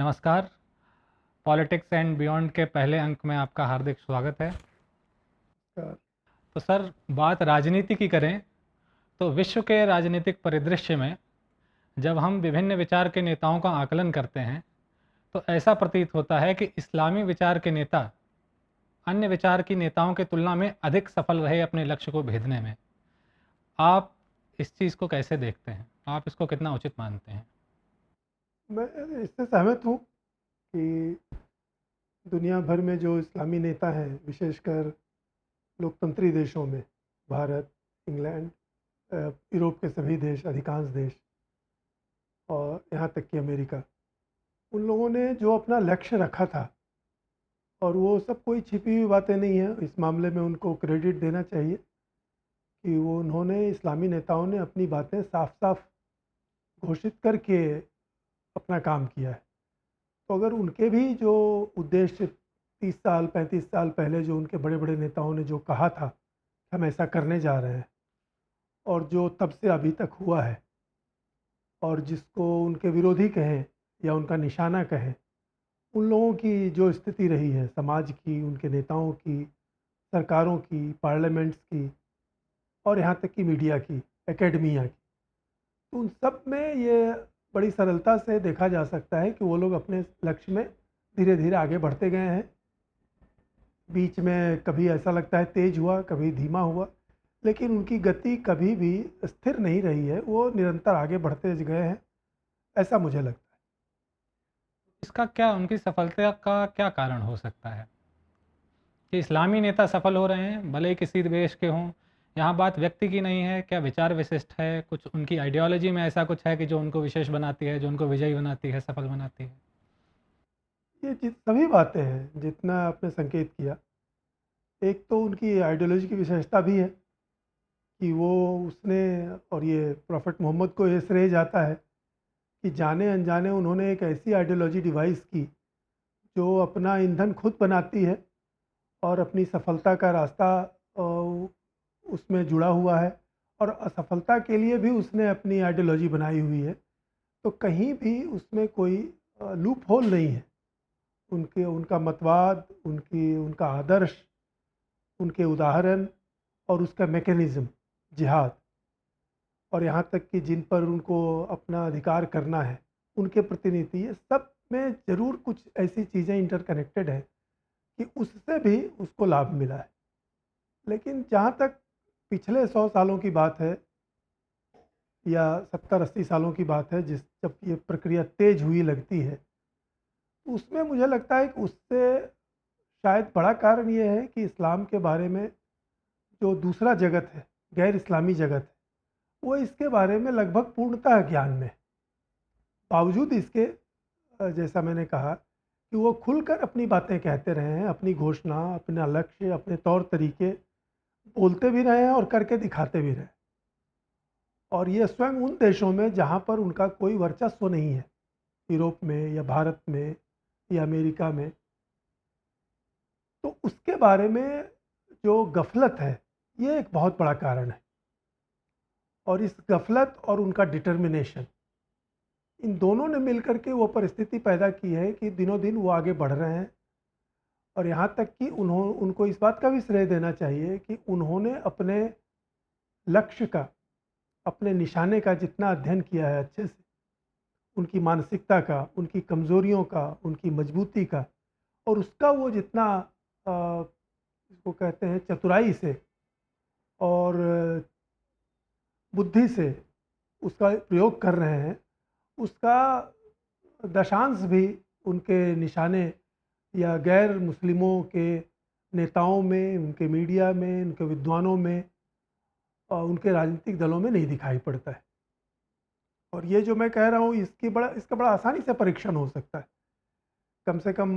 नमस्कार। Politics and beyond के पहले अंक में आपका हार्दिक स्वागत है। नमस्कार। तो सर, बात राजनीति की करें तो विश्व के राजनीतिक परिदृश्य में जब हम विभिन्न विचार के नेताओं का आकलन करते हैं तो ऐसा प्रतीत होता है कि इस्लामी विचार के नेता अन्य विचार की नेताओं की तुलना में अधिक सफल रहे अपने लक्ष्य को भेदने में। आप इस चीज़ को कैसे देखते हैं? आप इसको कितना उचित मानते हैं? मैं इससे सहमत हूँ कि दुनिया भर में जो इस्लामी नेता हैं, विशेषकर लोकतंत्री देशों में, भारत, इंग्लैंड, यूरोप के सभी देश, अधिकांश देश और यहाँ तक कि अमेरिका, उन लोगों ने जो अपना लक्ष्य रखा था, और वो सब कोई छिपी हुई बातें नहीं है। इस मामले में उनको क्रेडिट देना चाहिए कि वो उन्होंने इस्लामी नेताओं ने अपनी बातें साफ-साफ घोषित करके अपना काम किया है। तो अगर उनके भी जो उद्देश्य 30 साल 35 साल पहले जो उनके बड़े-बड़े नेताओं ने जो कहा था, हम ऐसा करने जा रहे हैं, और जो तब से अभी तक हुआ है, और जिसको उनके विरोधी कहें या उनका निशाना कहें, उन लोगों की जो स्थिति रही है समाज की, उनके नेताओं की, सरकारों की, पार्लियामेंट्स की, और यहाँ तक कि मीडिया की, एकेडमिया की, तो उन सब में ये बड़ी सरलता से देखा जा सकता है कि वो लोग अपने लक्ष्य में धीरे-धीरे आगे बढ़ते गए हैं। बीच में कभी ऐसा लगता है तेज हुआ, कभी धीमा हुआ, लेकिन उनकी गति कभी भी स्थिर नहीं रही है, वो निरंतर आगे बढ़ते गए हैं, ऐसा मुझे लगता है। इसका क्या, उनकी सफलता का क्या कारण हो सकता है कि इस्लामी नेता सफल हो रहे हैं, भले ही किसी देश के हों? यहाँ बात व्यक्ति की नहीं है, क्या विचार विशिष्ट है? कुछ उनकी आइडियोलॉजी में ऐसा कुछ है कि जो उनको विशेष बनाती है, जो उनको विजयी बनाती है, सफल बनाती है? ये सभी बातें हैं जितना आपने संकेत किया। एक तो उनकी आइडियोलॉजी की विशेषता भी है कि वो उसने, और ये प्रॉफेट मोहम्मद को ये श्रेय जाता है कि जाने अनजाने उन्होंने एक ऐसी आइडियोलॉजी डिवाइस की जो अपना ईंधन खुद बनाती है और अपनी सफलता का रास्ता उसमें जुड़ा हुआ है, और असफलता के लिए भी उसने अपनी आइडियोलॉजी बनाई हुई है। तो कहीं भी उसमें कोई लूप होल नहीं है। उनके उनका मतवाद, उनका आदर्श, उनके उदाहरण और उसका मैकेनिज़्म, जिहाद, और यहाँ तक कि जिन पर उनको अपना अधिकार करना है, उनके प्रतिनिधि, ये सब में ज़रूर कुछ ऐसी चीज़ें इंटरकनेक्टेड हैं कि उससे भी उसको लाभ मिला है। लेकिन जहाँ तक पिछले 100 सालों की बात है या 70-80 सालों की बात है, जब ये प्रक्रिया तेज़ हुई लगती है, उसमें मुझे लगता है कि उससे शायद बड़ा कारण ये है कि इस्लाम के बारे में जो दूसरा जगत है, गैर इस्लामी जगत है, वो इसके बारे में लगभग पूर्णतः ज्ञान में है। बावजूद इसके जैसा मैंने कहा कि वो खुलकर अपनी बातें कहते रहे हैं, अपनी घोषणा, अपना लक्ष्य, अपने तौर तरीके बोलते भी रहे हैं और करके दिखाते भी रहे। और ये स्वयं उन देशों में जहाँ पर उनका कोई वर्चस्व नहीं है, यूरोप में या भारत में या अमेरिका में, तो उसके बारे में जो गफलत है, ये एक बहुत बड़ा कारण है। और इस गफलत और उनका डिटर्मिनेशन, इन दोनों ने मिलकर के वो परिस्थिति पैदा की है कि दिनों दिन वो आगे बढ़ रहे हैं। और यहाँ तक कि उनको इस बात का भी श्रेय देना चाहिए कि उन्होंने अपने लक्ष्य का, अपने निशाने का जितना अध्ययन किया है अच्छे से, उनकी मानसिकता का, उनकी कमज़ोरियों का, उनकी मजबूती का, और उसका वो जितना इसको कहते हैं चतुराई से और बुद्धि से उसका प्रयोग कर रहे हैं, उसका दशांश भी उनके निशाने या गैर मुस्लिमों के नेताओं में, उनके मीडिया में, उनके विद्वानों में और उनके राजनीतिक दलों में नहीं दिखाई पड़ता है। और ये जो मैं कह रहा हूँ, इसका बड़ा आसानी से परीक्षण हो सकता है। कम से कम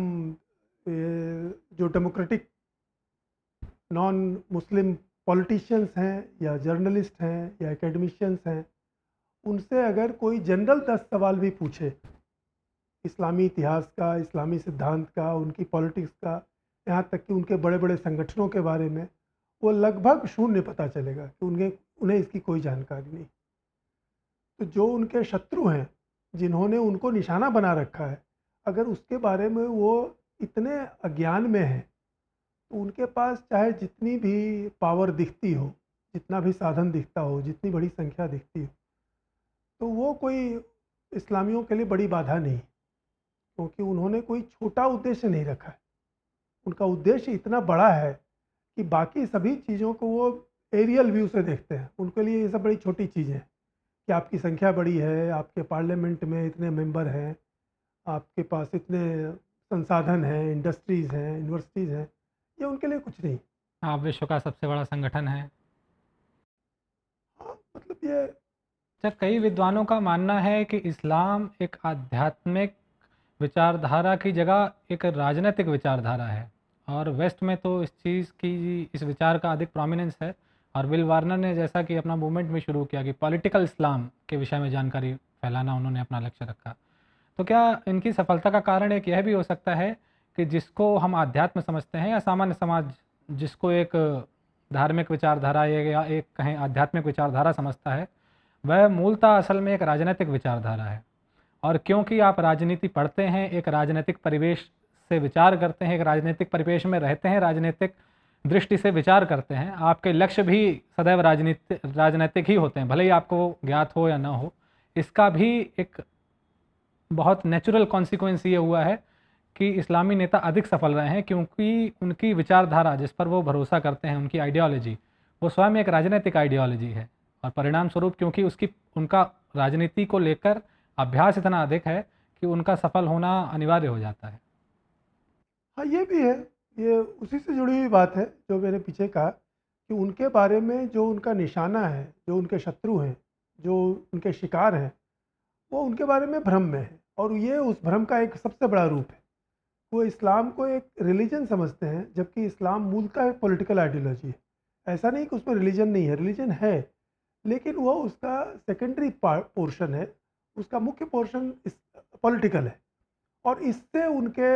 जो डेमोक्रेटिक नॉन मुस्लिम पॉलिटिशियंस हैं या जर्नलिस्ट हैं या एकेडमिशियंस हैं, उनसे अगर कोई जनरल 10 सवाल भी पूछे इस्लामी इतिहास का, इस्लामी सिद्धांत का, उनकी पॉलिटिक्स का, यहाँ तक कि उनके बड़े-बड़े संगठनों के बारे में, वो लगभग शून्य पता चलेगा कि उन्हें इसकी कोई जानकारी नहीं। तो जो उनके शत्रु हैं, जिन्होंने उनको निशाना बना रखा है, अगर उसके बारे में वो इतने अज्ञान में है, तो उनके पास चाहे जितनी भी पावर दिखती हो, जितना भी साधन दिखता हो, जितनी बड़ी संख्या दिखती हो, तो वो कोई इस्लामियों के लिए बड़ी बाधा नहीं, क्योंकि उन्होंने कोई छोटा उद्देश्य नहीं रखा है। उनका उद्देश्य इतना बड़ा है कि बाकी सभी चीज़ों को वो एरियल व्यू से देखते हैं। उनके लिए ये सब बड़ी छोटी चीज़ें हैं कि आपकी संख्या बड़ी है, आपके पार्लियामेंट में इतने मेंबर हैं, आपके पास इतने संसाधन हैं, इंडस्ट्रीज़ हैं, यूनिवर्सिटीज़ हैं, ये उनके लिए कुछ नहीं। आप विश्व का सबसे बड़ा संगठन है। हाँ, मतलब ये अच्छा, कई विद्वानों का मानना है कि इस्लाम एक आध्यात्मिक विचारधारा की जगह एक राजनीतिक विचारधारा है, और वेस्ट में तो इस विचार का अधिक प्रोमिनेंस है। और विल वार्नर ने जैसा कि अपना मूवमेंट में शुरू किया कि पॉलिटिकल इस्लाम के विषय में जानकारी फैलाना उन्होंने अपना लक्ष्य रखा। तो क्या इनकी सफलता का कारण एक यह भी हो सकता है कि जिसको हम आध्यात्म समझते हैं, या सामान्य समाज जिसको एक धार्मिक विचारधारा या एक कहें आध्यात्मिक विचारधारा समझता है, वह मूलतः असल में एक राजनीतिक विचारधारा है। और क्योंकि आप राजनीति पढ़ते हैं, एक राजनीतिक परिवेश से विचार करते हैं, एक राजनीतिक परिवेश में रहते हैं, राजनीतिक दृष्टि से विचार करते हैं, आपके लक्ष्य भी सदैव राजनीतिक ही होते हैं, भले ही आपको ज्ञात हो या ना हो। इसका भी एक बहुत नेचुरल कॉन्सिक्वेंस ये हुआ है कि इस्लामी नेता अधिक सफल रहे हैं, क्योंकि उनकी विचारधारा जिस पर वो भरोसा करते हैं, उनकी आइडियोलॉजी, वो स्वयं एक राजनीतिक आइडियोलॉजी है। और परिणाम स्वरूप क्योंकि उनका राजनीति को लेकर अभ्यास इतना अधिक है कि उनका सफल होना अनिवार्य हो जाता है। हाँ, ये भी है। ये उसी से जुड़ी हुई बात है जो मैंने पीछे कहा कि उनके बारे में जो उनका निशाना है, जो उनके शत्रु हैं, जो उनके शिकार हैं, वो उनके बारे में भ्रम में है, और ये उस भ्रम का एक सबसे बड़ा रूप है। वो इस्लाम को एक रिलीजन समझते हैं, जबकि इस्लाम मूलतः एक पॉलिटिकल आइडियोलॉजी है। ऐसा नहीं कि उसमें रिलीजन नहीं है, रिलीजन है, लेकिन वो उसका सेकेंडरी पोर्शन है। उसका मुख्य पोर्शन पॉलिटिकल है, और इससे उनके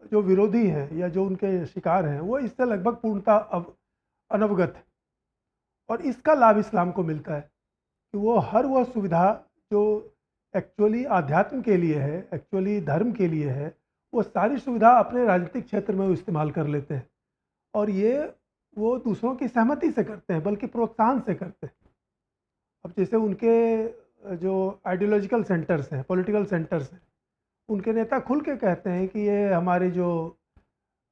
जो विरोधी हैं या जो उनके शिकार हैं, वो इससे लगभग पूर्णतः अनवगत है। और इसका लाभ इस्लाम को मिलता है कि वो हर वह सुविधा जो एक्चुअली आध्यात्म के लिए है, एक्चुअली धर्म के लिए है, वो सारी सुविधा अपने राजनीतिक क्षेत्र में वो इस्तेमाल कर लेते हैं। और ये वो दूसरों की सहमति से करते हैं, बल्कि प्रोत्साहन से करते हैं। अब जैसे उनके जो आइडियोलॉजिकल सेंटर्स हैं, पॉलिटिकल सेंटर्स हैं, उनके नेता खुल के कहते हैं कि ये हमारे जो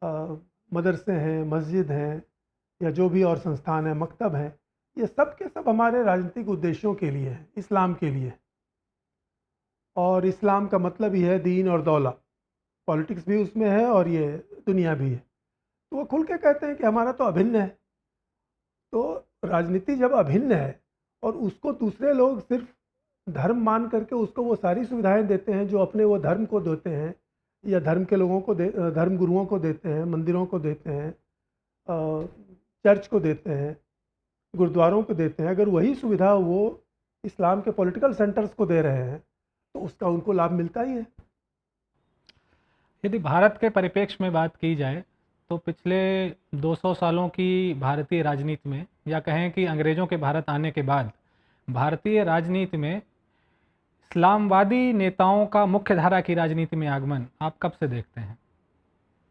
अ, मदरसे हैं, मस्जिद हैं, या जो भी और संस्थान हैं, मकतब हैं, ये सब के सब हमारे राजनीतिक उद्देश्यों के लिए हैं, इस्लाम के लिए। और इस्लाम का मतलब ही है दीन और दौलत, पॉलिटिक्स भी उसमें है और ये दुनिया भी है। तो वो खुल के कहते हैं कि हमारा तो अभिन्न है। तो राजनीति जब अभिन्न है और उसको दूसरे लोग सिर्फ धर्म मान करके उसको वो सारी सुविधाएं देते हैं जो अपने वो धर्म को देते हैं, या धर्म के लोगों को धर्म गुरुओं को देते हैं, मंदिरों को देते हैं, चर्च को देते हैं, गुरुद्वारों को देते हैं। अगर वही सुविधा वो इस्लाम के पॉलिटिकल सेंटर्स को दे रहे हैं, तो उसका उनको लाभ मिलता ही है। यदि भारत के परिप्रेक्ष्य में बात की जाए, तो पिछले 200 सालों की भारतीय राजनीति में, या कहें कि अंग्रेज़ों के भारत आने के बाद भारतीय राजनीति में इस्लामवादी नेताओं का मुख्य धारा की राजनीति में आगमन आप कब से देखते हैं?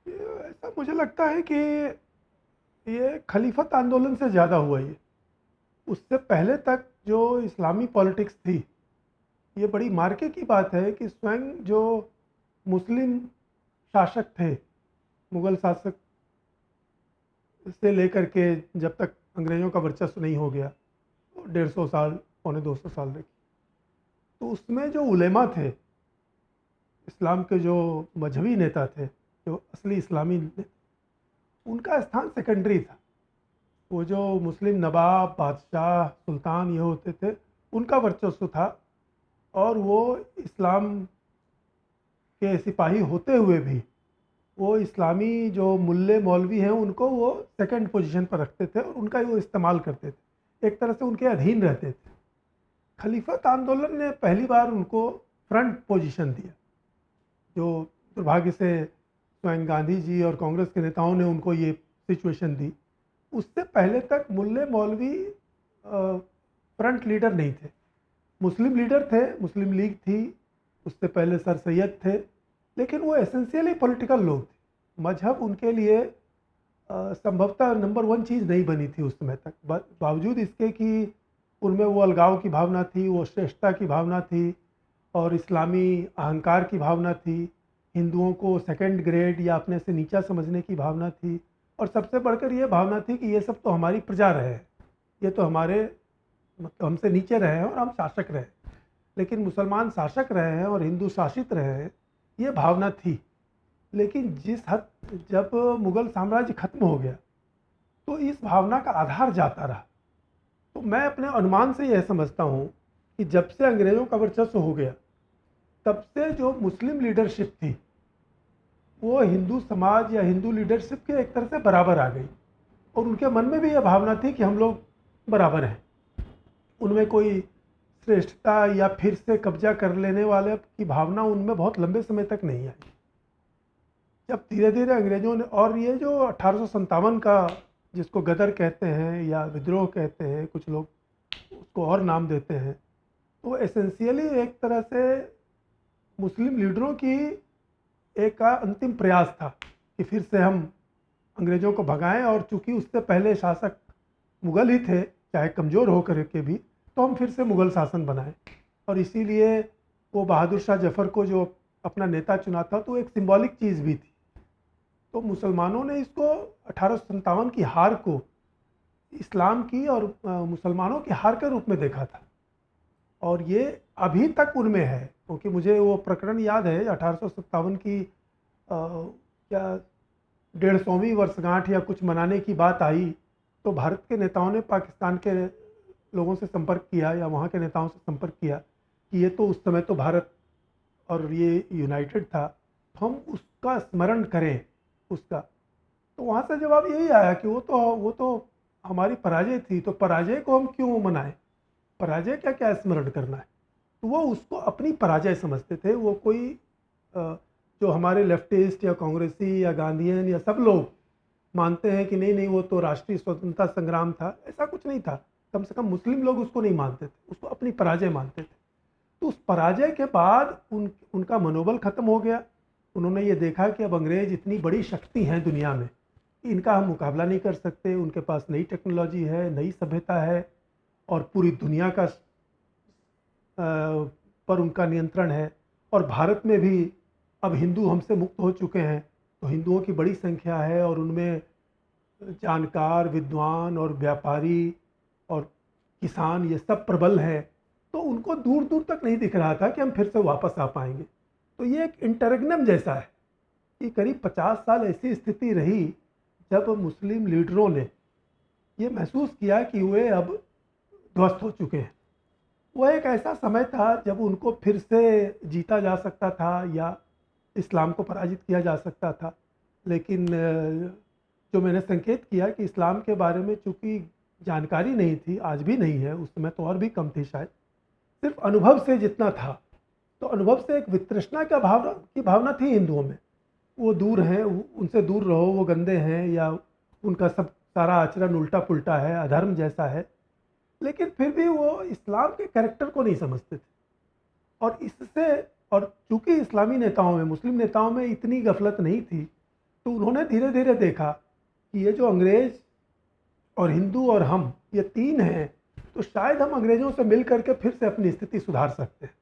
ऐसा मुझे लगता है कि ये खलीफत आंदोलन से ज़्यादा हुआ ये। उससे पहले तक जो इस्लामी पॉलिटिक्स थी, ये बड़ी मार्के की बात है कि स्वयं जो मुस्लिम शासक थे, मुग़ल शासक से लेकर के जब तक अंग्रेज़ों का वर्चस्व नहीं हो गया, 150 साल, पौने 200 साल तक, तो उसमें जो उलेमा थे, इस्लाम के जो मजहबी नेता थे, जो असली इस्लामी नेता, उनका स्थान सेकेंडरी था। वो जो मुस्लिम नवाब, बादशाह, सुल्तान ये होते थे, उनका वर्चस्व था। और वो इस्लाम के सिपाही होते हुए भी वो इस्लामी जो मुल्ले मौलवी हैं, उनको वो सेकंड पोजीशन पर रखते थे और उनका वो इस्तेमाल करते थे, एक तरह से उनके अधीन रहते थे। खलीफत आंदोलन ने पहली बार उनको फ्रंट पोजीशन दिया, जो दुर्भाग्य से स्वयं गांधी जी और कांग्रेस के नेताओं ने उनको ये सिचुएशन दी। उससे पहले तक मुल्ले मौलवी फ्रंट लीडर नहीं थे, मुस्लिम लीडर थे, मुस्लिम लीग थी, उससे पहले सर सैयद थे, लेकिन वो एसेंशियली पॉलिटिकल लोग थे। मजहब उनके लिए संभवतः नंबर वन चीज़ नहीं बनी थी उस समय तक, बावजूद इसके कि उनमें वो अलगाव की भावना थी, वो श्रेष्ठता की भावना थी और इस्लामी अहंकार की भावना थी, हिंदुओं को सेकंड ग्रेड या अपने से नीचा समझने की भावना थी, और सबसे बढ़कर ये भावना थी कि ये सब तो हमारी प्रजा रहे हैं, ये तो हमारे मतलब हमसे नीचे रहे हैं और हम शासक रहे हैं। लेकिन मुसलमान शासक रहे हैं और हिंदू शासित रहे हैं, ये भावना थी। लेकिन जिस हद जब मुग़ल साम्राज्य खत्म हो गया तो इस भावना का आधार जाता रहा। तो मैं अपने अनुमान से यह समझता हूँ कि जब से अंग्रेज़ों का वर्चस्व हो गया, तब से जो मुस्लिम लीडरशिप थी वो हिंदू समाज या हिंदू लीडरशिप के एक तरह से बराबर आ गई, और उनके मन में भी यह भावना थी कि हम लोग बराबर हैं। उनमें कोई श्रेष्ठता या फिर से कब्जा कर लेने वाले की भावना उनमें बहुत लंबे समय तक नहीं आई। जब धीरे धीरे अंग्रेज़ों ने, और ये जो 1857 का जिसको गदर कहते हैं या विद्रोह कहते हैं, कुछ लोग उसको और नाम देते हैं, तो एसेंशियली एक तरह से मुस्लिम लीडरों की एक का अंतिम प्रयास था कि फिर से हम अंग्रेज़ों को भगाएं, और चूंकि उससे पहले शासक मुग़ल ही थे, चाहे कमज़ोर होकर के भी, तो हम फिर से मुग़ल शासन बनाएं। और इसीलिए वो बहादुर शाह जफ़र को जो अपना नेता चुना था, तो एक सिंबॉलिक चीज़ भी थी। तो मुसलमानों ने इसको 1857 की हार को इस्लाम की और मुसलमानों की हार के रूप में देखा था, और ये अभी तक उनमें है। क्योंकि मुझे वो प्रकरण याद है 1857 की क्या 150वीं वर्षगांठ या कुछ मनाने की बात आई, तो भारत के नेताओं ने पाकिस्तान के लोगों से संपर्क किया या वहाँ के नेताओं से संपर्क किया कि ये तो उस समय तो भारत और ये यूनाइटेड था, तो हम उसका स्मरण करें उसका। तो वहाँ से जवाब यही आया कि वो तो हमारी पराजय थी, तो पराजय को हम क्यों मनाएं, पराजय क्या क्या स्मरण करना है। तो वो उसको अपनी पराजय समझते थे। वो कोई जो हमारे लेफ्टिस्ट या कांग्रेसी या गांधीयन या सब लोग मानते हैं कि नहीं नहीं वो तो राष्ट्रीय स्वतंत्रता संग्राम था, ऐसा कुछ नहीं था। कम से कम मुस्लिम लोग उसको नहीं मानते थे, उसको अपनी पराजय मानते थे। तो उस पराजय के बाद उनका मनोबल खत्म हो गया। उन्होंने ये देखा कि अब अंग्रेज इतनी बड़ी शक्ति हैं दुनिया में कि इनका हम मुकाबला नहीं कर सकते। उनके पास नई टेक्नोलॉजी है, नई सभ्यता है, और पूरी दुनिया का पर उनका नियंत्रण है। और भारत में भी अब हिंदू हमसे मुक्त हो चुके हैं, तो हिंदुओं की बड़ी संख्या है, और उनमें जानकार, विद्वान और व्यापारी और किसान ये सब प्रबल हैं। तो उनको दूर दूर तक नहीं दिख रहा था कि हम फिर से वापस आ पाएंगे। तो ये एक इंटररेग्नम जैसा है कि करीब 50 साल ऐसी स्थिति रही जब मुस्लिम लीडरों ने ये महसूस किया कि वे अब ध्वस्त हो चुके हैं। वह एक ऐसा समय था जब उनको फिर से जीता जा सकता था या इस्लाम को पराजित किया जा सकता था। लेकिन जो मैंने संकेत किया कि इस्लाम के बारे में चूँकि जानकारी नहीं थी, आज भी नहीं है, उस समय तो और भी कम थी शायद, सिर्फ अनुभव से जितना था, तो अनुभव से एक वितृष्णा की भावना थी हिंदुओं में। वो दूर हैं, उनसे दूर रहो, वो गंदे हैं, या उनका सब सारा आचरण उल्टा पुल्टा है, अधर्म जैसा है। लेकिन फिर भी वो इस्लाम के कैरेक्टर को नहीं समझते थे। और इससे, और चूंकि इस्लामी नेताओं में, मुस्लिम नेताओं में इतनी गफलत नहीं थी, तो उन्होंने धीरे धीरे देखा कि ये जो अंग्रेज़ और हिंदू और हम ये तीन हैं, तो शायद हम अंग्रेज़ों से मिल करके फिर से अपनी स्थिति सुधार सकते हैं।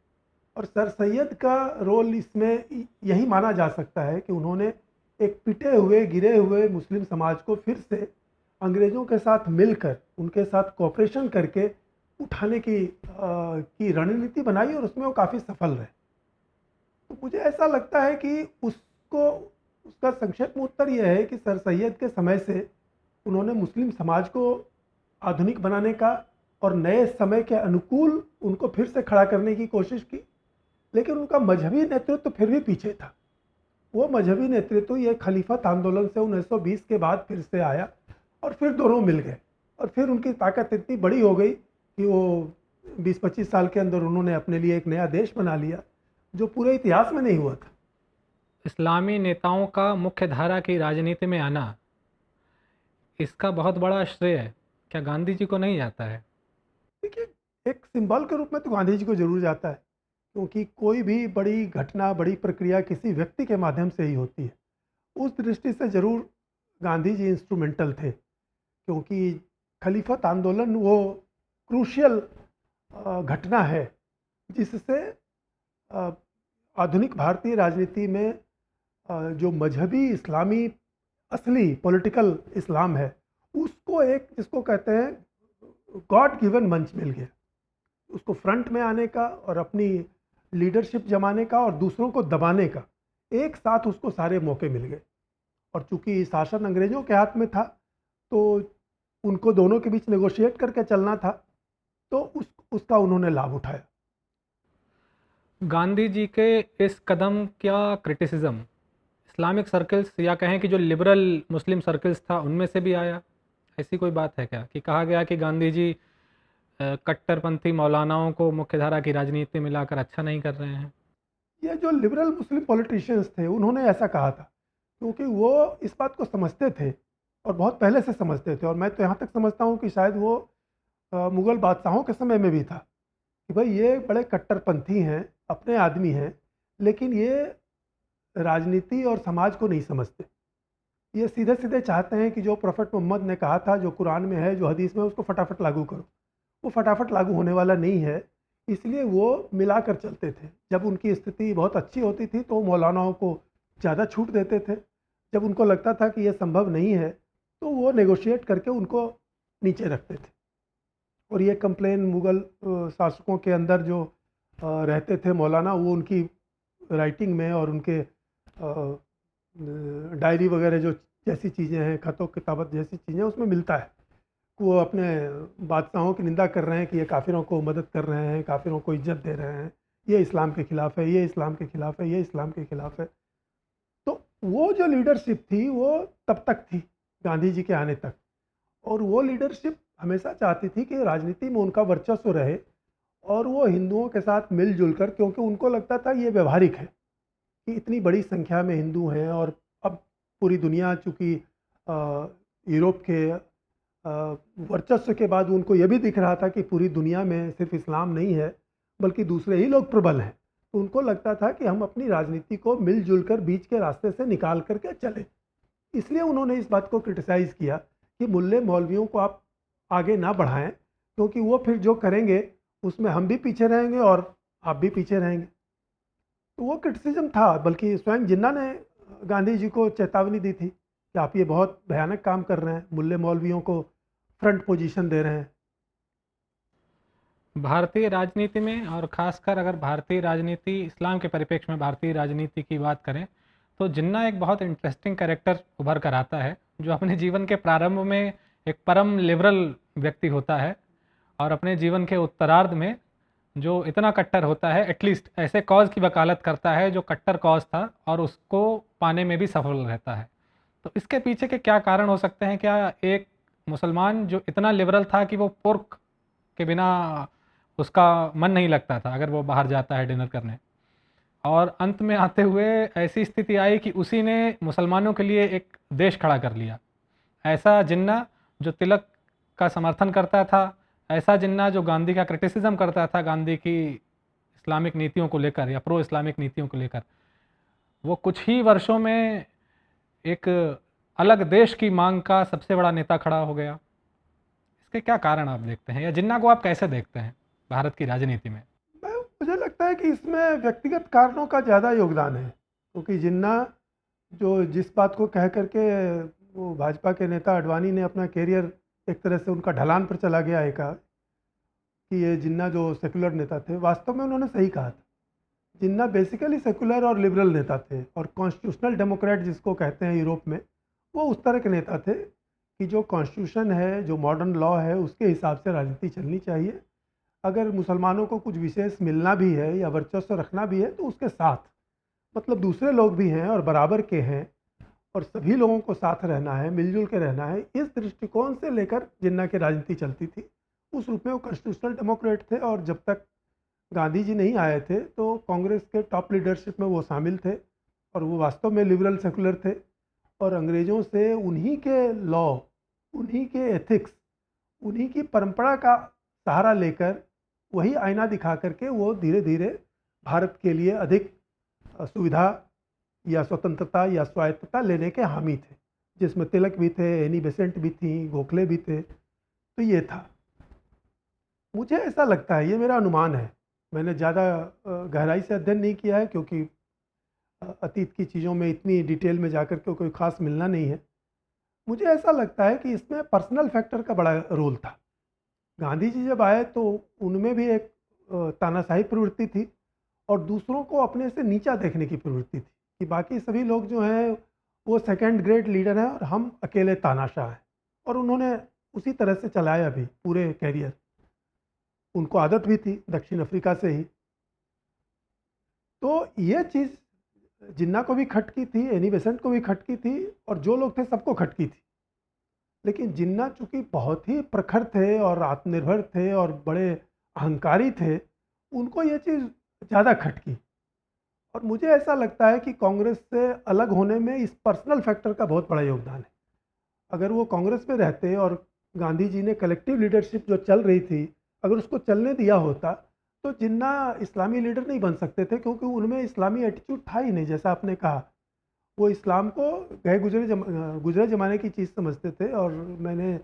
और सर सैयद का रोल इसमें यही माना जा सकता है कि उन्होंने एक पिटे हुए, गिरे हुए मुस्लिम समाज को फिर से अंग्रेज़ों के साथ मिलकर, उनके साथ कोऑपरेशन करके उठाने की रणनीति बनाई, और उसमें वो काफ़ी सफल रहे। तो मुझे ऐसा लगता है कि उसको उसका संक्षेप में उत्तर यह है कि सर सैयद के समय से उन्होंने मुस्लिम समाज को आधुनिक बनाने का और नए समय के अनुकूल उनको फिर से खड़ा करने की कोशिश की। लेकिन उनका मजहबी नेतृत्व फिर भी पीछे था। वो मजहबी नेतृत्व ये खलीफत आंदोलन से 1920 के बाद फिर से आया, और फिर दोनों मिल गए, और फिर उनकी ताकत इतनी बड़ी हो गई कि वो 20-25 साल के अंदर उन्होंने अपने लिए एक नया देश बना लिया, जो पूरे इतिहास में नहीं हुआ था। इस्लामी नेताओं का मुख्य धारा की राजनीति में आना, इसका बहुत बड़ा श्रेय क्या गांधी जी को नहीं जाता है? देखिए, एक सिंबल के रूप में तो गांधी जी को जरूर जाता है, क्योंकि कोई भी बड़ी घटना, बड़ी प्रक्रिया किसी व्यक्ति के माध्यम से ही होती है। उस दृष्टि से ज़रूर गांधी जी इंस्ट्रूमेंटल थे, क्योंकि खलीफत आंदोलन वो क्रूशियल घटना है जिससे अ, आधुनिक भारतीय राजनीति में जो मजहबी इस्लामी असली पॉलिटिकल इस्लाम है, उसको एक जिसको कहते हैं गॉड गिवन मंच मिल गया। उसको फ्रंट में आने का और अपनी लीडरशिप जमाने का और दूसरों को दबाने का एक साथ उसको सारे मौके मिल गए। और चूंकि शासन अंग्रेजों के हाथ में था, तो उनको दोनों के बीच नेगोशिएट करके चलना था, तो उसका उन्होंने लाभ उठाया। गांधी जी के इस कदम क्या क्रिटिसिज्म इस्लामिक सर्कल्स या कहें कि जो लिबरल मुस्लिम सर्कल्स था उनमें से भी आया? ऐसी कोई बात है क्या कि कहा गया कि गांधी जी कट्टरपंथी मौलानाओं को मुख्यधारा की राजनीति में लाकर अच्छा नहीं कर रहे हैं? ये जो लिबरल मुस्लिम पॉलिटिशियंस थे उन्होंने ऐसा कहा था, क्योंकि वो इस बात को समझते थे और बहुत पहले से समझते थे। और मैं तो यहाँ तक समझता हूँ कि शायद वो मुग़ल बादशाहों के समय में भी था कि भाई ये बड़े कट्टरपंथी हैं, अपने आदमी हैं, लेकिन ये राजनीति और समाज को नहीं समझते। ये सीधे-सीधे चाहते हैं कि जो प्रोफेट मोहम्मद ने कहा था, जो कुरान में है, जो हदीस में है, उसको फटाफट लागू करो। वो फटाफट लागू होने वाला नहीं है, इसलिए वो मिलाकर चलते थे। जब उनकी स्थिति बहुत अच्छी होती थी, तो मौलानाओं को ज़्यादा छूट देते थे। जब उनको लगता था कि ये संभव नहीं है, तो वो नेगोशिएट करके उनको नीचे रखते थे। और ये कंप्लेन मुग़ल शासकों के अंदर जो रहते थे मौलाना, वो उनकी राइटिंग में और उनके डायरी वगैरह जो जैसी चीज़ें हैं, ख़त किताबत जैसी चीज़ें, उसमें मिलता है। वो अपने बादशाहों की निंदा कर रहे हैं कि ये काफिरों को मदद कर रहे हैं, काफिरों को इज्जत दे रहे हैं, ये इस्लाम के खिलाफ है, ये इस्लाम के खिलाफ है, ये इस्लाम के खिलाफ है। तो वो जो लीडरशिप थी वो तब तक थी, गांधी जी के आने तक। और वो लीडरशिप हमेशा चाहती थी कि राजनीति में उनका वर्चस्व रहे और वो हिंदुओं के साथ मिलजुल कर, क्योंकि उनको लगता था ये व्यवहारिक है कि इतनी बड़ी संख्या में हिंदू हैं और अब पूरी दुनिया चूँकि यूरोप के वर्चस्व के बाद उनको ये भी दिख रहा था कि पूरी दुनिया में सिर्फ इस्लाम नहीं है, बल्कि दूसरे ही लोग प्रबल हैं। तो उनको लगता था कि हम अपनी राजनीति को मिलजुल कर बीच के रास्ते से निकाल करके चलें। इसलिए उन्होंने इस बात को क्रिटिसाइज़ किया कि मुल्ले मौलवियों को आप आगे ना बढ़ाएं, क्योंकि वो फिर जो करेंगे उसमें हम भी पीछे रहेंगे और आप भी पीछे रहेंगे। तो वो क्रिटिसिज्म था, बल्कि स्वयं जिन्ना ने गांधी जी को चेतावनी दी थी कि आप ये बहुत भयानक काम कर रहे हैं, मुल्ले मौलवियों को फ्रंट पोजीशन दे रहे हैं। भारतीय राजनीति में और ख़ासकर अगर भारतीय राजनीति इस्लाम के परिप्रेक्ष्य में भारतीय राजनीति की बात करें, तो जिन्ना एक बहुत इंटरेस्टिंग कैरेक्टर उभर कर आता है, जो अपने जीवन के प्रारंभ में एक परम लिबरल व्यक्ति होता है और अपने जीवन के उत्तरार्ध में जो इतना कट्टर होता है, एटलीस्ट ऐसे कॉज की वकालत करता है जो कट्टर कॉज था और उसको पाने में भी सफल रहता है। तो इसके पीछे के क्या कारण हो सकते हैं? क्या एक मुसलमान जो इतना लिबरल था कि वो पोर्क के बिना उसका मन नहीं लगता था अगर वो बाहर जाता है डिनर करने, और अंत में आते हुए ऐसी स्थिति आई कि उसी ने मुसलमानों के लिए एक देश खड़ा कर लिया। ऐसा जिन्ना जो तिलक का समर्थन करता था, ऐसा जिन्ना जो गांधी का क्रिटिसिज्म करता था, गांधी की इस्लामिक नीतियों को लेकर या प्रो इस्लामिक नीतियों को लेकर, वो कुछ ही वर्षों में एक अलग देश की मांग का सबसे बड़ा नेता खड़ा हो गया। इसके क्या कारण आप देखते हैं, या जिन्ना को आप कैसे देखते हैं भारत की राजनीति में? मुझे लगता है कि इसमें व्यक्तिगत कारणों का ज़्यादा योगदान है, क्योंकि जिन्ना जो जिस बात को कह करके वो भाजपा के नेता अडवाणी ने अपना कैरियर एक तरह से उनका ढलान पर चला गया है कि ये जिन्ना जो सेकुलर नेता थे, वास्तव में उन्होंने सही कहा था। जिन्ना बेसिकली सेकुलर और लिबरल नेता थे और कॉन्स्टिट्यूशनल डेमोक्रेट जिसको कहते हैं यूरोप में, वो उस तरह के नेता थे कि जो कॉन्स्टिट्यूशन है, जो मॉडर्न लॉ है, उसके हिसाब से राजनीति चलनी चाहिए। अगर मुसलमानों को कुछ विशेष मिलना भी है या वर्चस्व रखना भी है, तो उसके साथ मतलब दूसरे लोग भी हैं और बराबर के हैं और सभी लोगों को साथ रहना है, मिलजुल के रहना है। इस दृष्टिकोण से लेकर जिन्ना की राजनीति चलती थी। उस रूप में वो कॉन्स्टिट्यूशनल डेमोक्रेट थे और जब तक गांधी जी नहीं आए थे तो कांग्रेस के टॉप लीडरशिप में वो शामिल थे और वो वास्तव में लिबरल सेकुलर थे और अंग्रेज़ों से उन्हीं के लॉ, उन्हीं के एथिक्स, उन्हीं की परंपरा का सहारा लेकर, वही आईना दिखा करके वो धीरे धीरे भारत के लिए अधिक सुविधा या स्वतंत्रता या स्वायत्तता लेने के हामी थे, जिसमें तिलक भी थे, एनी बेसेंट भी थी, गोखले भी थे। तो ये था। मुझे ऐसा लगता है, ये मेरा अनुमान है, मैंने ज़्यादा गहराई से अध्ययन नहीं किया है, क्योंकि अतीत की चीज़ों में इतनी डिटेल में जाकर के कोई ख़ास मिलना नहीं है। मुझे ऐसा लगता है कि इसमें पर्सनल फैक्टर का बड़ा रोल था। गांधी जी जब आए तो उनमें भी एक तानाशाही प्रवृत्ति थी, और दूसरों को अपने से नीचा देखने की प्रवृत्ति थी कि बाकी सभी लोग जो हैं वो सेकंड ग्रेड लीडर हैं और हम अकेले तानाशाह हैं। और उन्होंने उसी तरह से चलाया भी पूरे कैरियर। उनको आदत भी थी दक्षिण अफ्रीका से ही। तो ये चीज़ जिन्ना को भी खटकी थी, एनी बेसेंट को भी खटकी थी, और जो लोग थे सबको खटकी थी। लेकिन जिन्ना चूंकि बहुत ही प्रखर थे और आत्मनिर्भर थे और बड़े अहंकारी थे, उनको ये चीज़ ज़्यादा खटकी। और मुझे ऐसा लगता है कि कांग्रेस से अलग होने में इस पर्सनल फैक्टर का बहुत बड़ा योगदान है। अगर वो कांग्रेस में रहते और गांधी जी ने कलेक्टिव लीडरशिप जो चल रही थी, अगर उसको चलने दिया होता, तो जिन्ना इस्लामी लीडर नहीं बन सकते थे, क्योंकि उनमें इस्लामी एटीट्यूड था ही नहीं। जैसा आपने कहा, वो इस्लाम को गए गुजरे ज़माने की चीज़ समझते थे। और मैंने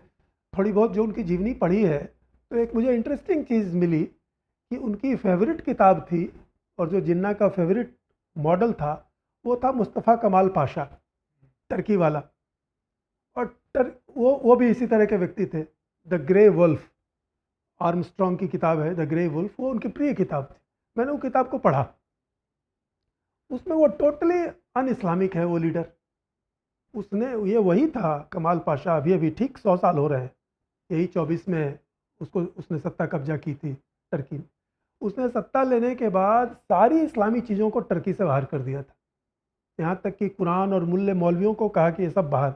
थोड़ी बहुत जो उनकी जीवनी पढ़ी है, तो एक मुझे इंटरेस्टिंग चीज़ मिली कि उनकी फेवरेट किताब थी, और जो जिन्ना का फेवरेट मॉडल था वो था मुस्तफ़ा कमाल पाशा, टर्की वाला। और वो भी इसी तरह के व्यक्ति थे। द ग्रे वुल्फ, आर्मस्ट्रॉन्ग की किताब है द ग्रे वुल्फ, वो उनकी प्रिय किताब थी। मैंने वो किताब को पढ़ा। उसमें वो टोटली अन इस्लामिक है वो लीडर। उसने ये वही था कमाल पाशा, अभी अभी ठीक 100 साल हो रहे हैं, यही 24 में उसने सत्ता कब्जा की थी टर्की में। उसने सत्ता लेने के बाद सारी इस्लामी चीज़ों को टर्की से बाहर कर दिया था। यहाँ तक कि कुरान और मुल्ले मौलवियों को कहा कि ये सब बाहर।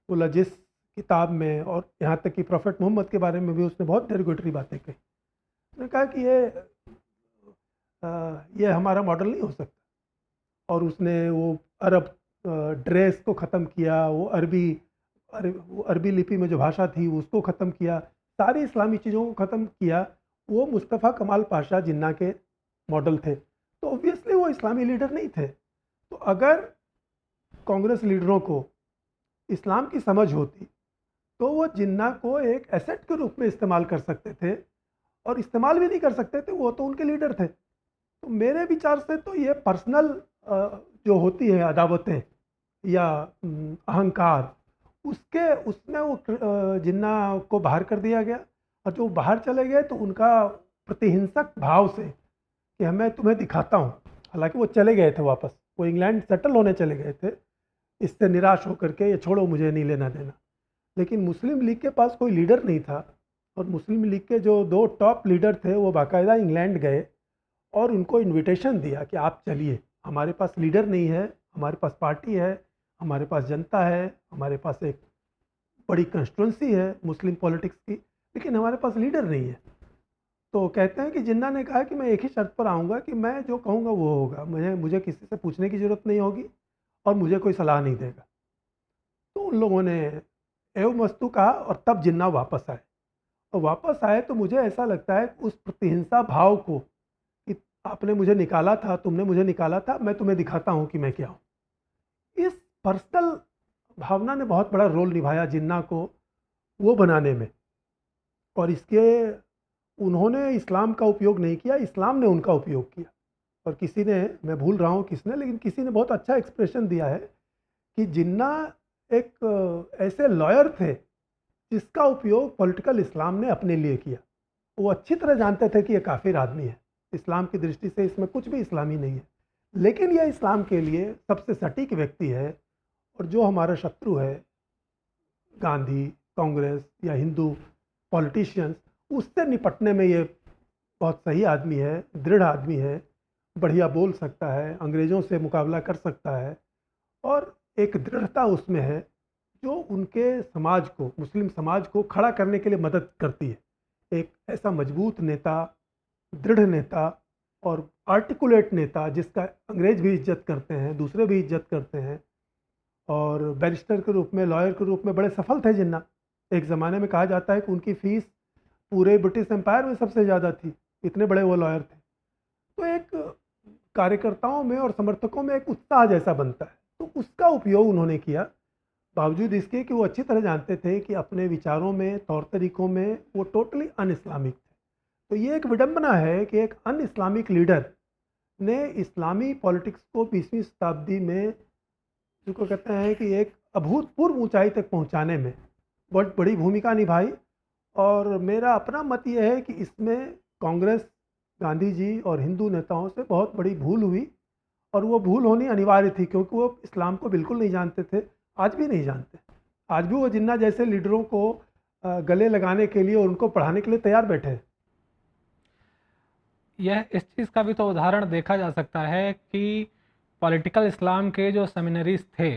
बोला जिस किताब में, और यहाँ तक कि प्रॉफेट मोहम्मद के बारे में भी उसने बहुत डेरिगेटरी बातें कही। उसने कहा कि ये हमारा मॉडल नहीं हो सकता। और उसने वो अरब ड्रेस को ख़त्म किया, वो अरबी लिपि में जो भाषा थी उसको ख़त्म किया, सारी इस्लामी चीज़ों को ख़त्म किया। वो मुस्तफ़ा कमाल पाशा जिन्ना के मॉडल थे। तो ऑब्वियसली वो इस्लामी लीडर नहीं थे। तो अगर कांग्रेस लीडरों को इस्लाम की समझ होती, तो वो जिन्ना को एक एसेट के रूप में इस्तेमाल कर सकते थे, और इस्तेमाल भी नहीं कर सकते थे, वो तो उनके लीडर थे। तो मेरे विचार से तो ये पर्सनल जो होती है अदावतें या अहंकार, उसमें वो जिन्ना को बाहर कर दिया गया। और जो बाहर चले गए तो उनका प्रतिहिंसक भाव से कि मैं तुम्हें दिखाता हूँ, हालांकि वो चले गए थे वापस, वो इंग्लैंड सेटल होने चले गए थे इससे निराश होकर के, ये छोड़ो मुझे नहीं लेना देना। लेकिन मुस्लिम लीग के पास कोई लीडर नहीं था, और मुस्लिम लीग के जो 2 टॉप लीडर थे वो बाकायदा इंग्लैंड गए और उनको इनविटेशन दिया कि आप चलिए, हमारे पास लीडर नहीं है, हमारे पास पार्टी है, हमारे पास जनता है, हमारे पास एक बड़ी कंस्टिट्यूंसी है मुस्लिम पॉलिटिक्स की, लेकिन हमारे पास लीडर नहीं है। तो कहते हैं कि जिन्ना ने कहा कि मैं एक ही शर्त पर आऊँगा कि मैं जो कहूँगा वो होगा, मुझे किसी से पूछने की ज़रूरत नहीं होगी और मुझे कोई सलाह नहीं देगा। तो उन लोगों ने एव मस्तु कहा, और तब जिन्ना वापस आए। और वापस आए तो मुझे ऐसा लगता है उस प्रतिहिंसा भाव को कि आपने मुझे निकाला था, तुमने मुझे निकाला था, मैं तुम्हें दिखाता हूँ कि मैं क्या हूँ। इस पर्सनल भावना ने बहुत बड़ा रोल निभाया जिन्ना को वो बनाने में। और इसके उन्होंने इस्लाम का उपयोग नहीं किया, इस्लाम ने उनका उपयोग किया। और किसी ने, मैं भूल रहा हूँ किसने, लेकिन किसी ने बहुत अच्छा एक्सप्रेशन दिया है कि जिन्ना एक ऐसे लॉयर थे जिसका उपयोग पॉलिटिकल इस्लाम ने अपने लिए किया। वो अच्छी तरह जानते थे कि ये काफिर आदमी है, इस्लाम की दृष्टि से इसमें कुछ भी इस्लामी नहीं है, लेकिन यह इस्लाम के लिए सबसे सटीक व्यक्ति है। और जो हमारा शत्रु है, गांधी, कांग्रेस या हिंदू पॉलिटिशियंस, उससे निपटने में ये बहुत सही आदमी है, दृढ़ आदमी है, बढ़िया बोल सकता है, अंग्रेज़ों से मुकाबला कर सकता है, और एक दृढ़ता उसमें है जो उनके समाज को, मुस्लिम समाज को खड़ा करने के लिए मदद करती है। एक ऐसा मजबूत नेता, दृढ़ नेता और आर्टिकुलेट नेता जिसका अंग्रेज भी इज्जत करते हैं, दूसरे भी इज्जत करते हैं। और बैरिस्टर के रूप में, लॉयर के रूप में बड़े सफल थे जिन्ना। एक ज़माने में कहा जाता है कि उनकी फ़ीस पूरे ब्रिटिश एम्पायर में सबसे ज़्यादा थी, इतने बड़े वो लॉयर थे। तो एक कार्यकर्ताओं में और समर्थकों में एक उत्साह जैसा बनता है, तो उसका उपयोग उन्होंने किया, बावजूद इसके कि वो अच्छी तरह जानते थे कि अपने विचारों में, तौर तरीकों में वो टोटली अन इस्लामिक थे। तो ये एक विडंबना है कि एक अन इस्लामिक लीडर ने इस्लामी पॉलिटिक्स को 20वीं शताब्दी में, जिसको कहते हैं कि एक अभूतपूर्व ऊंचाई तक पहुंचाने में बहुत बड़ी भूमिका निभाई। और मेरा अपना मत ये है कि इसमें कांग्रेस, गांधी जी और हिंदू नेताओं से बहुत बड़ी भूल हुई, और वो भूल होनी अनिवार्य थी, क्योंकि वो इस्लाम को बिल्कुल नहीं जानते थे, आज भी नहीं जानते। आज भी वो जिन्ना जैसे लीडरों को गले लगाने के लिए और उनको पढ़ाने के लिए तैयार बैठे हैं। यह इस चीज़ का भी तो उदाहरण देखा जा सकता है कि पॉलिटिकल इस्लाम के जो सेमिनरीज थे,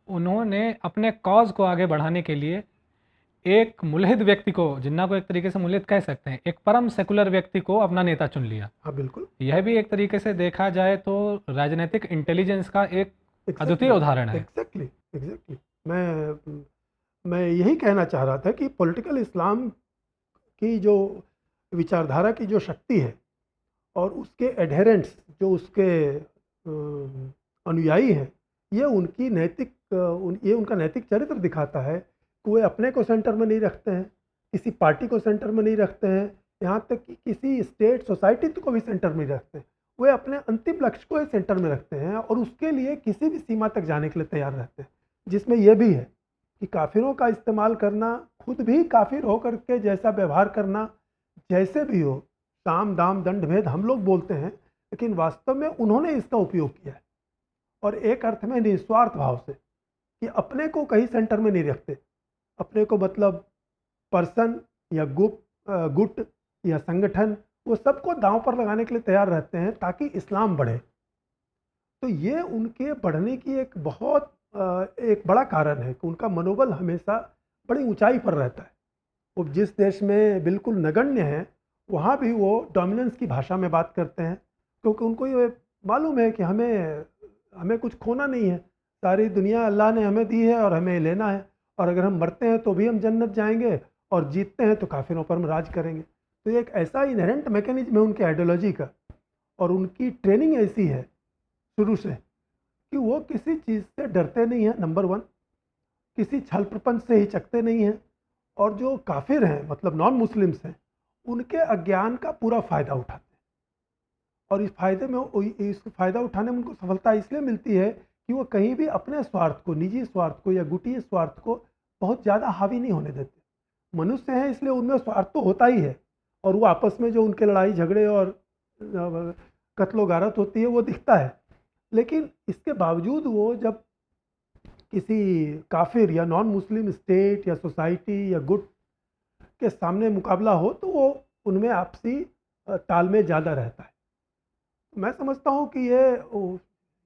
उन्होंने अपने कॉज को आगे बढ़ाने के लिए एक मुल्हिद व्यक्ति को, जिन्ना को एक तरीके से मुल्हिद कह सकते हैं, एक परम सेकुलर व्यक्ति को अपना नेता चुन लिया। हाँ बिल्कुल, यह भी एक तरीके से देखा जाए तो राजनीतिक इंटेलिजेंस का एक एग्जैक्टली अद्वितीय उदाहरण है। एग्जैक्टली एग्जैक्टली मैं यही कहना चाह रहा था कि पॉलिटिकल इस्लाम की जो विचारधारा की जो शक्ति है और उसके एडहेरेंट्स जो उसके अनुयायी हैं, ये उनकी ये उनका नैतिक चरित्र दिखाता है कि वे अपने को सेंटर में नहीं रखते हैं, किसी पार्टी को सेंटर में नहीं रखते हैं, यहाँ तक कि किसी स्टेट सोसाइटी को भी सेंटर में नहीं रखते हैं। वे अपने अंतिम लक्ष्य को ही सेंटर में रखते हैं और उसके लिए किसी भी सीमा तक जाने के लिए तैयार रहते हैं, जिसमें यह भी है कि काफिरों का इस्तेमाल करना, खुद भी काफिर होकर के जैसा व्यवहार करना, जैसे भी हो, साम दाम दंड भेद हम लोग बोलते हैं, लेकिन वास्तव में उन्होंने इसका उपयोग किया है, और एक अर्थ में निस्वार्थ भाव से, कि अपने को कहीं सेंटर में नहीं रखते। अपने को मतलब पर्सन या गुट या संगठन, वो सबको दांव पर लगाने के लिए तैयार रहते हैं ताकि इस्लाम बढ़े। तो ये उनके बढ़ने की एक बड़ा कारण है कि उनका मनोबल हमेशा बड़ी ऊंचाई पर रहता है। वो जिस देश में बिल्कुल नगण्य है, वहाँ भी वो डोमिनेंस की भाषा में बात करते हैं, क्योंकि उनको ये मालूम है कि हमें कुछ खोना नहीं है, सारी दुनिया अल्लाह ने हमें दी है और हमें लेना है, और अगर हम मरते हैं तो भी हम जन्नत जाएंगे, और जीतते हैं तो काफिरों पर हम राज करेंगे। तो ये एक ऐसा इनहेरेंट मैकेनिज्म है उनके आइडियोलॉजी का, और उनकी ट्रेनिंग ऐसी है शुरू से कि वो किसी चीज़ से डरते नहीं हैं, नंबर वन, किसी छल प्रपंच से हिचकते नहीं हैं, और जो काफिर हैं मतलब नॉन मुस्लिम्स हैं, उनके अज्ञान का पूरा फ़ायदा उठाते हैं। और इस फ़ायदा उठाने में उनको सफलता इसलिए मिलती है कि वो कहीं भी अपने स्वार्थ को, निजी स्वार्थ को या गुटीय स्वार्थ को बहुत ज़्यादा हावी नहीं होने देते। मनुष्य हैं इसलिए उनमें स्वार्थ तो होता ही है, और वो आपस में जो उनके लड़ाई झगड़े और कत्लो गारत होती है वो दिखता है, लेकिन इसके बावजूद वो जब किसी काफिर या नॉन मुस्लिम स्टेट या सोसाइटी या गुट के सामने मुकाबला हो, तो वो उनमें आपसी तालमेल ज़्यादा रहता है। मैं समझता हूँ कि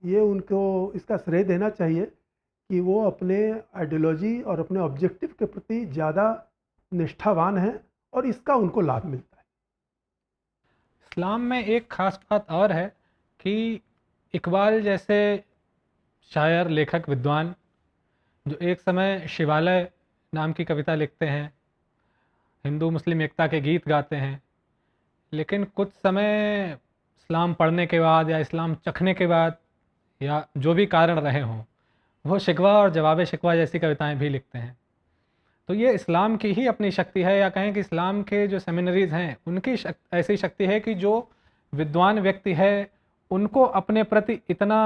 ये उनको इसका श्रेय देना चाहिए कि वो अपने आइडियोलॉजी और अपने ऑब्जेक्टिव के प्रति ज़्यादा निष्ठावान हैं, और इसका उनको लाभ मिलता है। इस्लाम में एक ख़ास बात और है कि इकबाल जैसे शायर, लेखक, विद्वान, जो एक समय शिवालय नाम की कविता लिखते हैं, हिंदू मुस्लिम एकता के गीत गाते हैं, लेकिन कुछ समय इस्लाम पढ़ने के बाद या इस्लाम चखने के बाद या जो भी कारण रहे हों, वो शिकवा और जवाब शिकवा जैसी कविताएं भी लिखते हैं। तो ये इस्लाम की ही अपनी शक्ति है, या कहें कि इस्लाम के जो सेमिनरीज़ हैं उनकी ऐसी शक्ति है कि जो विद्वान व्यक्ति है उनको अपने प्रति इतना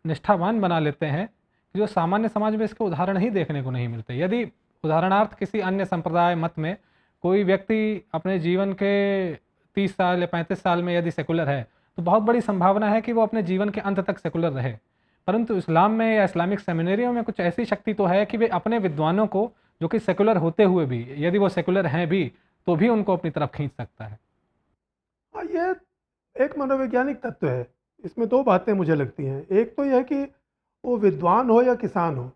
निष्ठावान बना लेते हैं कि जो सामान्य समाज में इसके उदाहरण ही देखने को नहीं मिलते। यदि उदाहरणार्थ किसी अन्य संप्रदाय मत में कोई व्यक्ति अपने जीवन के 30 साल या 35 साल में यदि सेकुलर है, तो बहुत बड़ी संभावना है कि वो अपने जीवन के अंत तक सेकुलर रहे। परंतु इस्लाम में या इस्लामिक सेमिनरियों में कुछ ऐसी शक्ति तो है कि वे अपने विद्वानों को, जो कि सेकुलर होते हुए भी, यदि वो सेकुलर हैं भी, तो भी उनको अपनी तरफ खींच सकता है। हाँ, ये एक मनोवैज्ञानिक तत्व है। इसमें दो बातें मुझे लगती हैं। एक तो यह है कि वो विद्वान हो या किसान हो,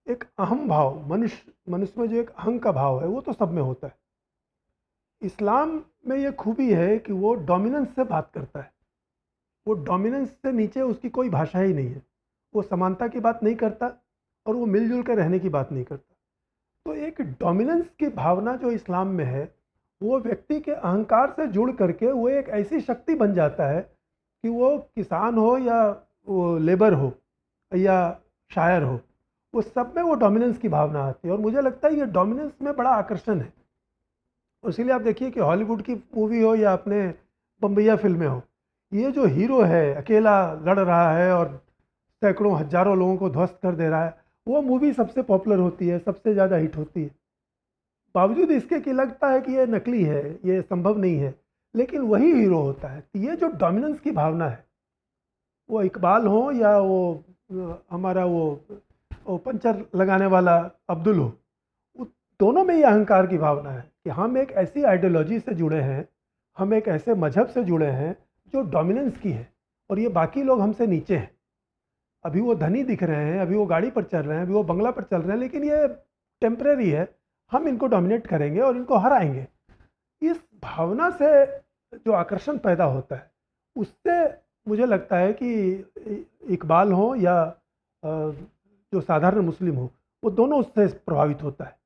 एक अहम भाव, मनुष्य में जो एक अहं का भाव है, वो तो सब में होता है। इस्लाम में ये खूबी है कि वो डोमिनेंस से बात करता है। वो डोमिनेंस से नीचे उसकी कोई भाषा ही नहीं है। वो समानता की बात नहीं करता, और वो मिलजुल कर रहने की बात नहीं करता। तो एक डोमिनेंस की भावना जो इस्लाम में है, वो व्यक्ति के अहंकार से जुड़ करके वो एक ऐसी शक्ति बन जाता है कि वो किसान हो या वो लेबर हो या शायर हो, वो सब में वो डोमिनेंस की भावना आती है। और मुझे लगता है ये डोमिनेंस में बड़ा आकर्षण है। और इसीलिए आप देखिए कि हॉलीवुड की मूवी हो या अपने बम्बैया फिल्में हो, ये जो हीरो है अकेला लड़ रहा है और सैकड़ों हजारों लोगों को ध्वस्त कर दे रहा है, वो मूवी सबसे पॉपुलर होती है, सबसे ज़्यादा हिट होती है। बावजूद इसके कि लगता है कि ये नकली है, ये संभव नहीं है, लेकिन वही हीरो होता है। तो ये जो डोमिनेंस की भावना है, वो इकबाल हो या वो हमारा वो पंचर लगाने वाला अब्दुल हो, वो दोनों में ये अहंकार की भावना है कि हम एक ऐसी आइडियोलॉजी से जुड़े हैं, हम एक ऐसे मजहब से जुड़े हैं जो डोमिनेंस की है, और ये बाकी लोग हमसे नीचे हैं। अभी वो धनी दिख रहे हैं, अभी वो गाड़ी पर चल रहे हैं, अभी वो बंगला पर चल रहे हैं, लेकिन ये टेम्परेरी है। हम इनको डोमिनेट करेंगे और इनको हराएंगे। इस भावना से जो आकर्षण पैदा होता है, उससे मुझे लगता है कि इकबाल हो या जो साधारण मुस्लिम हो, वो दोनों उससे प्रभावित होता है।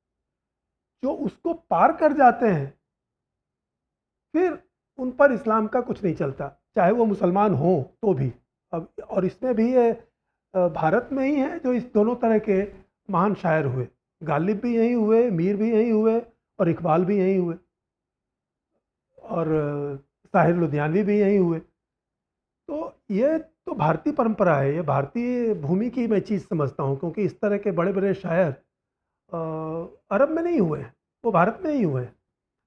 जो उसको पार कर जाते हैं, फिर उन पर इस्लाम का कुछ नहीं चलता, चाहे वो मुसलमान हो तो भी। अब और इसमें भी ये भारत में ही है जो इस दोनों तरह के महान शायर हुए। गालिब भी यहीं हुए, मीर भी यहीं हुए, और इकबाल भी यहीं हुए, और साहिर लुधियानवी भी यहीं हुए। तो ये तो भारतीय परंपरा है, ये भारतीय भूमि की मैं चीज़ समझता हूँ, क्योंकि इस तरह के बड़े बड़े शायर अरब में नहीं हुए हैं, वो भारत में ही हुए हैं,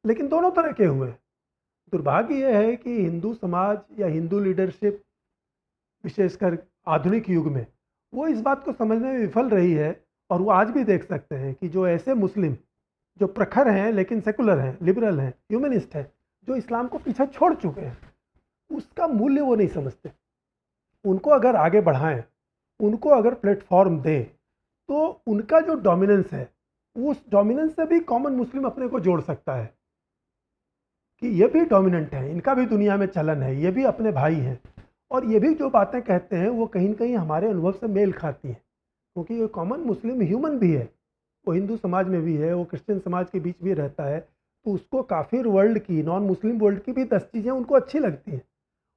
लेकिन दोनों तरह के हुए हैं। दुर्भाग्य ये है कि हिंदू समाज या हिंदू लीडरशिप, विशेषकर आधुनिक युग में, वो इस बात को समझने में विफल रही है। और वो आज भी देख सकते हैं कि जो ऐसे मुस्लिम जो प्रखर हैं लेकिन सेकुलर हैं, लिबरल हैं, ह्यूमनिस्ट हैं, जो इस्लाम को पीछे छोड़ चुके हैं, उसका मूल्य वो नहीं समझते। उनको अगर आगे बढ़ाएं, उनको अगर प्लेटफॉर्म दें, तो उनका जो डोमिनेंस है, उस डोमिनेंस से भी कॉमन मुस्लिम अपने को जोड़ सकता है कि ये भी डोमिनेंट है, इनका भी दुनिया में चलन है, ये भी अपने भाई हैं। और ये भी जो बातें कहते हैं वो कहीं न कहीं हमारे अनुभव से मेल खाती हैं, क्योंकि ये कॉमन मुस्लिम ह्यूमन भी है, वो हिंदू समाज में भी है, वो क्रिश्चियन समाज के बीच भी रहता है। तो उसको काफिर वर्ल्ड की, नॉन मुस्लिम वर्ल्ड की भी 10 चीज़ें उनको अच्छी लगती हैं।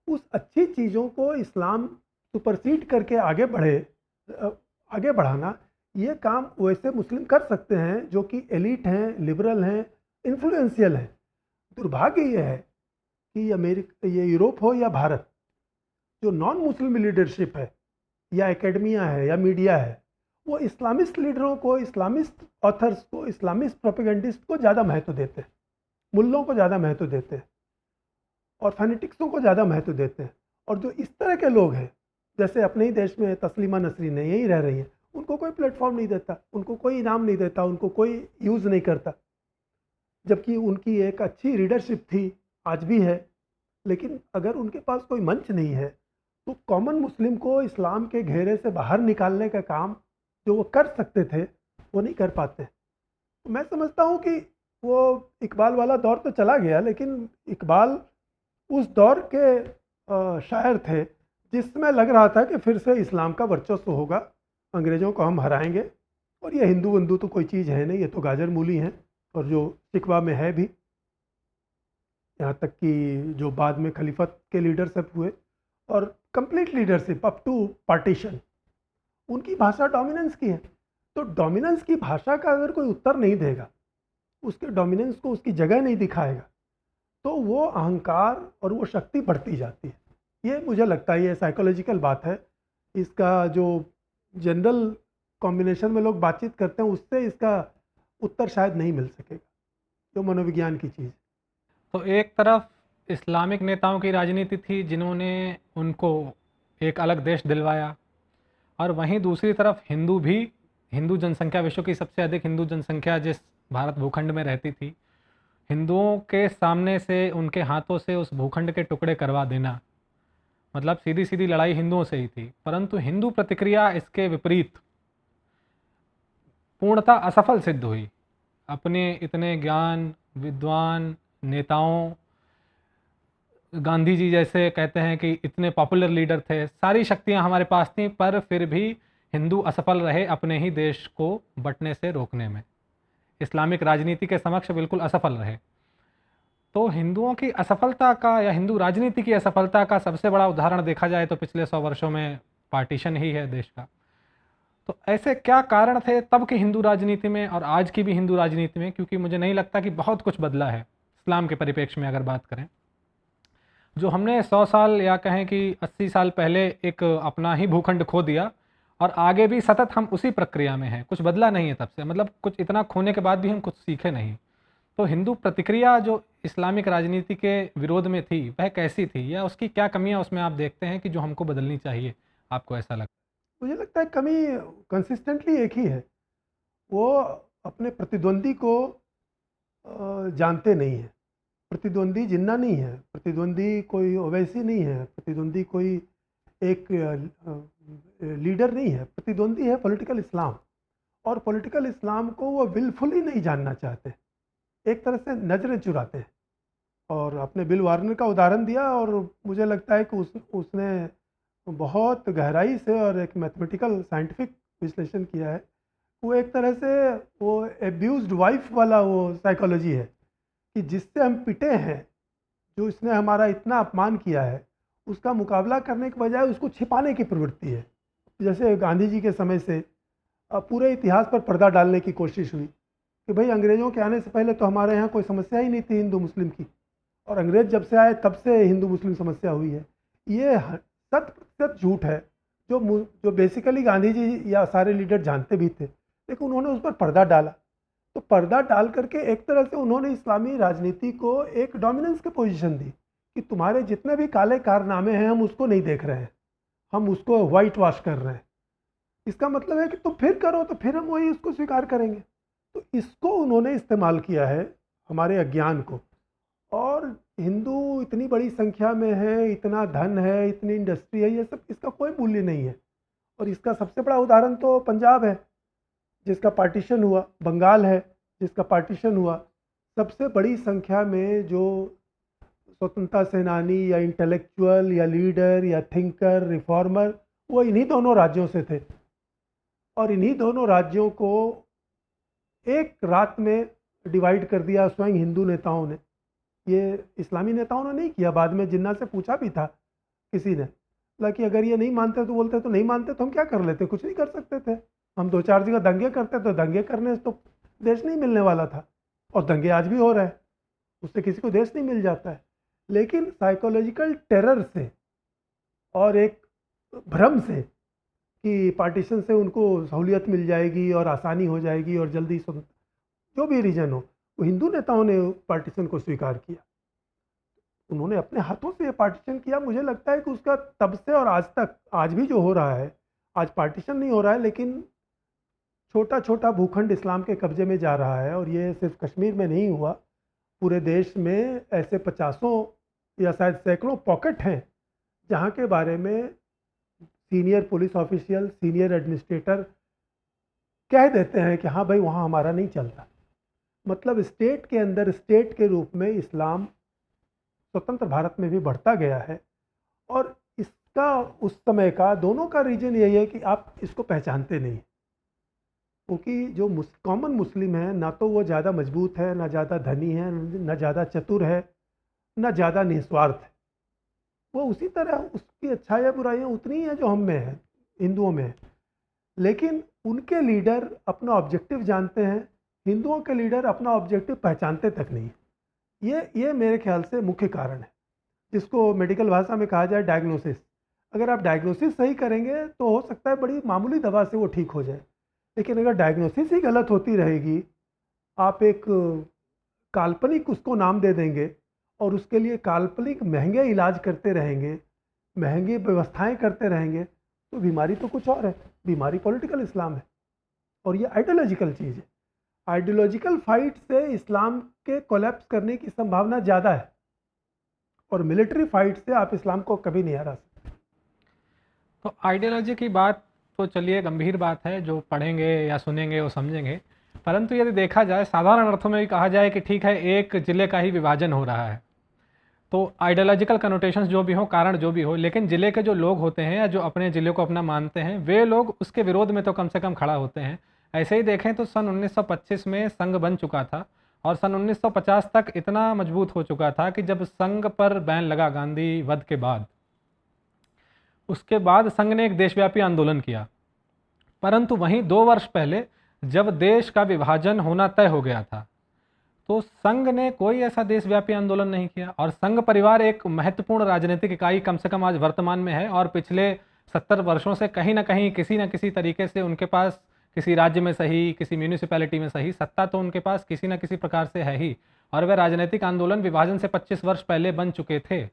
उस अच्छी चीज़ों को इस्लाम सुपरसीड करके आगे बढ़े, अ, आगे बढ़ाना, ये काम वैसे मुस्लिम कर सकते हैं जो कि एलीट हैं, लिबरल हैं, इन्फ्लुएंशियल हैं। दुर्भाग्य ये है कि ये यूरोप हो या भारत, जो नॉन मुस्लिम लीडरशिप है या एकेडमिया है या मीडिया है, वो इस्लामिस्ट लीडरों को, इस्लामिस्ट ऑथर्स को, इस्लामिस्ट प्रोपेगेंडिस्ट को ज़्यादा महत्व देते हैं, मुल्लों को ज़्यादा महत्व देते हैं, और फैनेटिक्सों को ज़्यादा महत्व देते हैं। और जो इस तरह के लोग हैं, जैसे अपने ही देश में तस्लीमा नसरीन है, यहीं रह रही हैं, उनको कोई प्लेटफॉर्म नहीं देता, उनको कोई इनाम नहीं देता, उनको कोई यूज़ नहीं करता। जबकि उनकी एक अच्छी लीडरशिप थी, आज भी है, लेकिन अगर उनके पास कोई मंच नहीं है, तो कॉमन मुस्लिम को इस्लाम के घेरे से बाहर निकालने का काम जो वो कर सकते थे, वो नहीं कर पाते। मैं समझता हूँ कि वो इकबाल वाला दौर तो चला गया, लेकिन इकबाल उस दौर के शायर थे जिसमें लग रहा था कि फिर से इस्लाम का वर्चस्व होगा, अंग्रेज़ों को हम हराएंगे, और ये हिंदू वंदू तो कोई चीज़ है नहीं, ये तो गाजर मूली हैं, और जो शिकवा में है भी। यहाँ तक कि जो बाद में खलीफत के लीडरशिप हुए और complete leadership up to partition, उनकी भाषा डोमिनेंस की है। तो डोमिनेंस की भाषा का अगर कोई उत्तर नहीं देगा, उसके डोमिनेंस को उसकी जगह नहीं दिखाएगा, तो वो अहंकार और वो शक्ति बढ़ती जाती है। ये मुझे लगता है ये साइकोलॉजिकल बात है। इसका जो जनरल कॉम्बिनेशन में लोग बातचीत करते हैं, उससे इसका उत्तर शायद नहीं मिल सकेगा, जो मनोविज्ञान की चीज़। तो एक तरफ इस्लामिक नेताओं की राजनीति थी जिन्होंने उनको एक अलग देश दिलवाया, और वहीं दूसरी तरफ हिंदू भी, हिंदू जनसंख्या, विश्व की सबसे अधिक हिंदू जनसंख्या जिस भारत भूखंड में रहती थी, हिंदुओं के सामने से, उनके हाथों से उस भूखंड के टुकड़े करवा देना, मतलब सीधी सीधी लड़ाई हिंदुओं से ही थी। परंतु हिंदू प्रतिक्रिया इसके विपरीत पूर्णतः असफल सिद्ध हुई। अपने इतने ज्ञान विद्वान नेताओं, गांधी जी जैसे कहते हैं कि इतने पॉपुलर लीडर थे, सारी शक्तियां हमारे पास थीं, पर फिर भी हिंदू असफल रहे अपने ही देश को बंटने से रोकने में, इस्लामिक राजनीति के समक्ष बिल्कुल असफल रहे। तो हिंदुओं की असफलता का या हिंदू राजनीति की असफलता का सबसे बड़ा उदाहरण देखा जाए तो पिछले 100 वर्षों में पार्टीशन ही है देश का। तो ऐसे क्या कारण थे तब की हिंदू राजनीति में और आज की भी हिंदू राजनीति में, क्योंकि मुझे नहीं लगता कि बहुत कुछ बदला है इस्लाम के परिप्रेक्ष्य में अगर बात करें। जो हमने 100 साल या कहें कि 80 साल पहले एक अपना ही भूखंड खो दिया और आगे भी सतत हम उसी प्रक्रिया में हैं, कुछ बदला नहीं है तब से, मतलब कुछ इतना खोने के बाद भी हम कुछ सीखे नहीं। तो हिंदू प्रतिक्रिया जो इस्लामिक राजनीति के विरोध में थी वह कैसी थी, या उसकी क्या कमियां उसमें आप देखते हैं कि जो हमको बदलनी चाहिए, आपको ऐसा लगता मुझे लगता है कमी कंसिस्टेंटली एक ही है, वो अपने प्रतिद्वंदी को जानते नहीं है। प्रतिद्वंदी जिन्ना नहीं है, प्रतिद्वंदी कोई ओवैसी नहीं है, प्रतिद्वंदी कोई एक लीडर नहीं है, प्रतिद्वंदी है पॉलिटिकल इस्लाम। और पॉलिटिकल इस्लाम को वो विलफुली नहीं जानना चाहते, एक तरह से नजरें चुराते हैं। और आपने बिल वार्नर का उदाहरण दिया, और मुझे लगता है कि उसने बहुत गहराई से और एक मैथमेटिकल साइंटिफिक विश्लेषण किया है। वो एक तरह से वो एब्यूज्ड वाइफ वाला वो साइकोलॉजी है कि जिससे हम पिटे हैं, जो इसने हमारा इतना अपमान किया है, उसका मुकाबला करने के बजाय उसको छिपाने की प्रवृत्ति है। जैसे गांधी जी के समय से पूरे इतिहास पर पर्दा डालने की कोशिश हुई कि भाई अंग्रेज़ों के आने से पहले तो हमारे यहाँ कोई समस्या ही नहीं थी हिंदू मुस्लिम की, और अंग्रेज़ जब से आए तब से हिंदू मुस्लिम समस्या हुई है। ये 100% झूठ है, जो बेसिकली गांधी जी या सारे लीडर जानते भी थे, लेकिन उन्होंने उस पर पर्दा डाला। तो पर्दा डाल करके एक तरह से उन्होंने इस्लामी राजनीति को एक डोमिनेंस की पोजीशन दी कि तुम्हारे जितने भी काले कारनामे हैं हम उसको नहीं देख रहे हैं, हम उसको वाइट वॉश कर रहे हैं। इसका मतलब है कि तुम फिर करो तो फिर हम वही उसको स्वीकार करेंगे। तो इसको उन्होंने इस्तेमाल किया है, हमारे अज्ञान को। और हिंदू इतनी बड़ी संख्या में है, इतना धन है, इतनी इंडस्ट्री है, ये सब इसका कोई मूल्य नहीं है। और इसका सबसे बड़ा उदाहरण तो पंजाब है जिसका पार्टीशन हुआ, बंगाल है जिसका पार्टीशन हुआ। सबसे बड़ी संख्या में जो स्वतंत्रता सेनानी या इंटेलेक्चुअल या लीडर या थिंकर रिफॉर्मर, वो इन्हीं दोनों राज्यों से थे। और इन्हीं दोनों राज्यों को एक रात में डिवाइड कर दिया स्वयं हिंदू नेताओं ने। ये इस्लामी नेताओं ने नहीं किया, बाद में जिन्ना से पूछा भी था किसी ने, कि अगर ये नहीं मानते तो बोलते तो नहीं मानते तो हम क्या कर लेते, कुछ नहीं कर सकते थे। हम 2-4 जगह दंगे करते तो दंगे करने से तो देश नहीं मिलने वाला था, और दंगे आज भी हो रहे हैं, उससे किसी को देश नहीं मिल जाता है। लेकिन साइकोलॉजिकल टेरर से और एक भ्रम से कि पार्टीशन से उनको सहूलियत मिल जाएगी और आसानी हो जाएगी और जल्दी जो भी रीजन हो, वो हिंदू नेताओं ने पार्टीशन को स्वीकार किया। उन्होंने अपने हाथों से ये पार्टीशन किया। मुझे लगता है कि उसका तब से और आज तक, आज भी जो हो रहा है, आज पार्टीशन नहीं हो रहा है लेकिन छोटा छोटा भूखंड इस्लाम के कब्जे में जा रहा है। और ये सिर्फ कश्मीर में नहीं हुआ, पूरे देश में ऐसे 50 या शायद सैकड़ों पॉकेट हैं जहाँ के बारे में senior police official, senior administrator कह देते हैं कि हाँ भाई वहाँ हमारा नहीं चलता। मतलब स्टेट के अंदर स्टेट के रूप में इस्लाम स्वतंत्र भारत में भी बढ़ता गया है। और इसका उस समय का दोनों का रीजन यही है कि आप इसको पहचानते नहीं, क्योंकि जो कॉमन मुस्लिम है, ना तो वो ज़्यादा मजबूत है, ना ज़्यादा धनी है, ना ज़्यादा चतुर है, ना ज़्यादा निस्वार्थ है। वो उसी तरह उसकी अच्छाइयाँ बुराइयाँ उतनी हैं जो हम में है, हिंदुओं में है। लेकिन उनके लीडर अपना ऑब्जेक्टिव जानते हैं, हिंदुओं के लीडर अपना ऑब्जेक्टिव पहचानते तक नहीं। ये मेरे ख्याल से मुख्य कारण है, जिसको मेडिकल भाषा में कहा जाए डायग्नोसिस। अगर आप डायग्नोसिस सही करेंगे तो हो सकता है बड़ी मामूली दवा से वो ठीक हो जाए, लेकिन अगर डायग्नोसिस ही गलत होती रहेगी, आप एक काल्पनिक उसको नाम दे देंगे और उसके लिए काल्पनिक महंगे इलाज करते रहेंगे, महंगी व्यवस्थाएं करते रहेंगे, तो बीमारी तो कुछ और है। बीमारी पॉलिटिकल इस्लाम है और ये आइडियोलॉजिकल चीज़ है। आइडियोलॉजिकल फाइट से इस्लाम के कोलैप्स करने की संभावना ज़्यादा है, और मिलिट्री फाइट से आप इस्लाम को कभी नहीं हरा सकते। तो आइडियोलॉजी की बात तो चलिए गंभीर बात है, जो पढ़ेंगे या सुनेंगे वो समझेंगे। परंतु यदि देखा जाए साधारण अर्थों में भी कहा जाए कि ठीक है, एक ज़िले का ही विभाजन हो रहा है, तो आइडियोलॉजिकल कनोटेशंस जो भी हो, कारण जो भी हो, लेकिन ज़िले के जो लोग होते हैं या जो अपने ज़िले को अपना मानते हैं, वे लोग उसके विरोध में तो कम से कम खड़ा होते हैं। ऐसे ही देखें तो सन 1925 में संघ बन चुका था और सन 1950 तक इतना मजबूत हो चुका था कि जब संघ पर बैन लगा गांधी वध के बाद, उसके बाद संघ ने एक देशव्यापी आंदोलन किया। परंतु वहीं 2 वर्ष पहले जब देश का विभाजन होना तय हो गया था, तो संघ ने कोई ऐसा देशव्यापी आंदोलन नहीं किया। और संघ परिवार एक महत्वपूर्ण राजनीतिक इकाई कम से कम आज वर्तमान में है, और पिछले 70 वर्षों से कहीं ना कहीं किसी न किसी तरीके से उनके पास, किसी राज्य में सही, किसी म्यूनिसिपैलिटी में सही, सत्ता तो उनके पास किसी न किसी प्रकार से है ही। और वे राजनीतिक आंदोलन विभाजन से 25 वर्ष पहले बन चुके थे।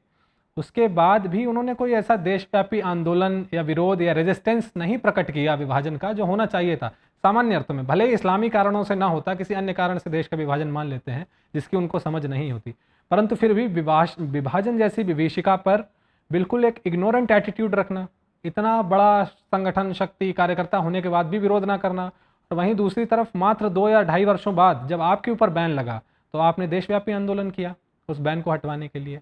उसके बाद भी उन्होंने कोई ऐसा देशव्यापी आंदोलन या विरोध या रेजिस्टेंस नहीं प्रकट किया विभाजन का, जो होना चाहिए था सामान्य अर्थ में। भले ही इस्लामी कारणों से ना होता, किसी अन्य कारण से देश का विभाजन मान लेते हैं जिसकी उनको समझ नहीं होती, परंतु फिर भी विभाजन जैसी विभीषिका पर बिल्कुल एक इग्नोरेंट एटीट्यूड रखना, इतना बड़ा संगठन, शक्ति, कार्यकर्ता होने के बाद भी विरोध ना करना। और वहीं दूसरी तरफ मात्र 2 या 2.5 वर्षों बाद जब आपके ऊपर बैन लगा, तो आपने देशव्यापी आंदोलन किया उस बैन को हटवाने के लिए।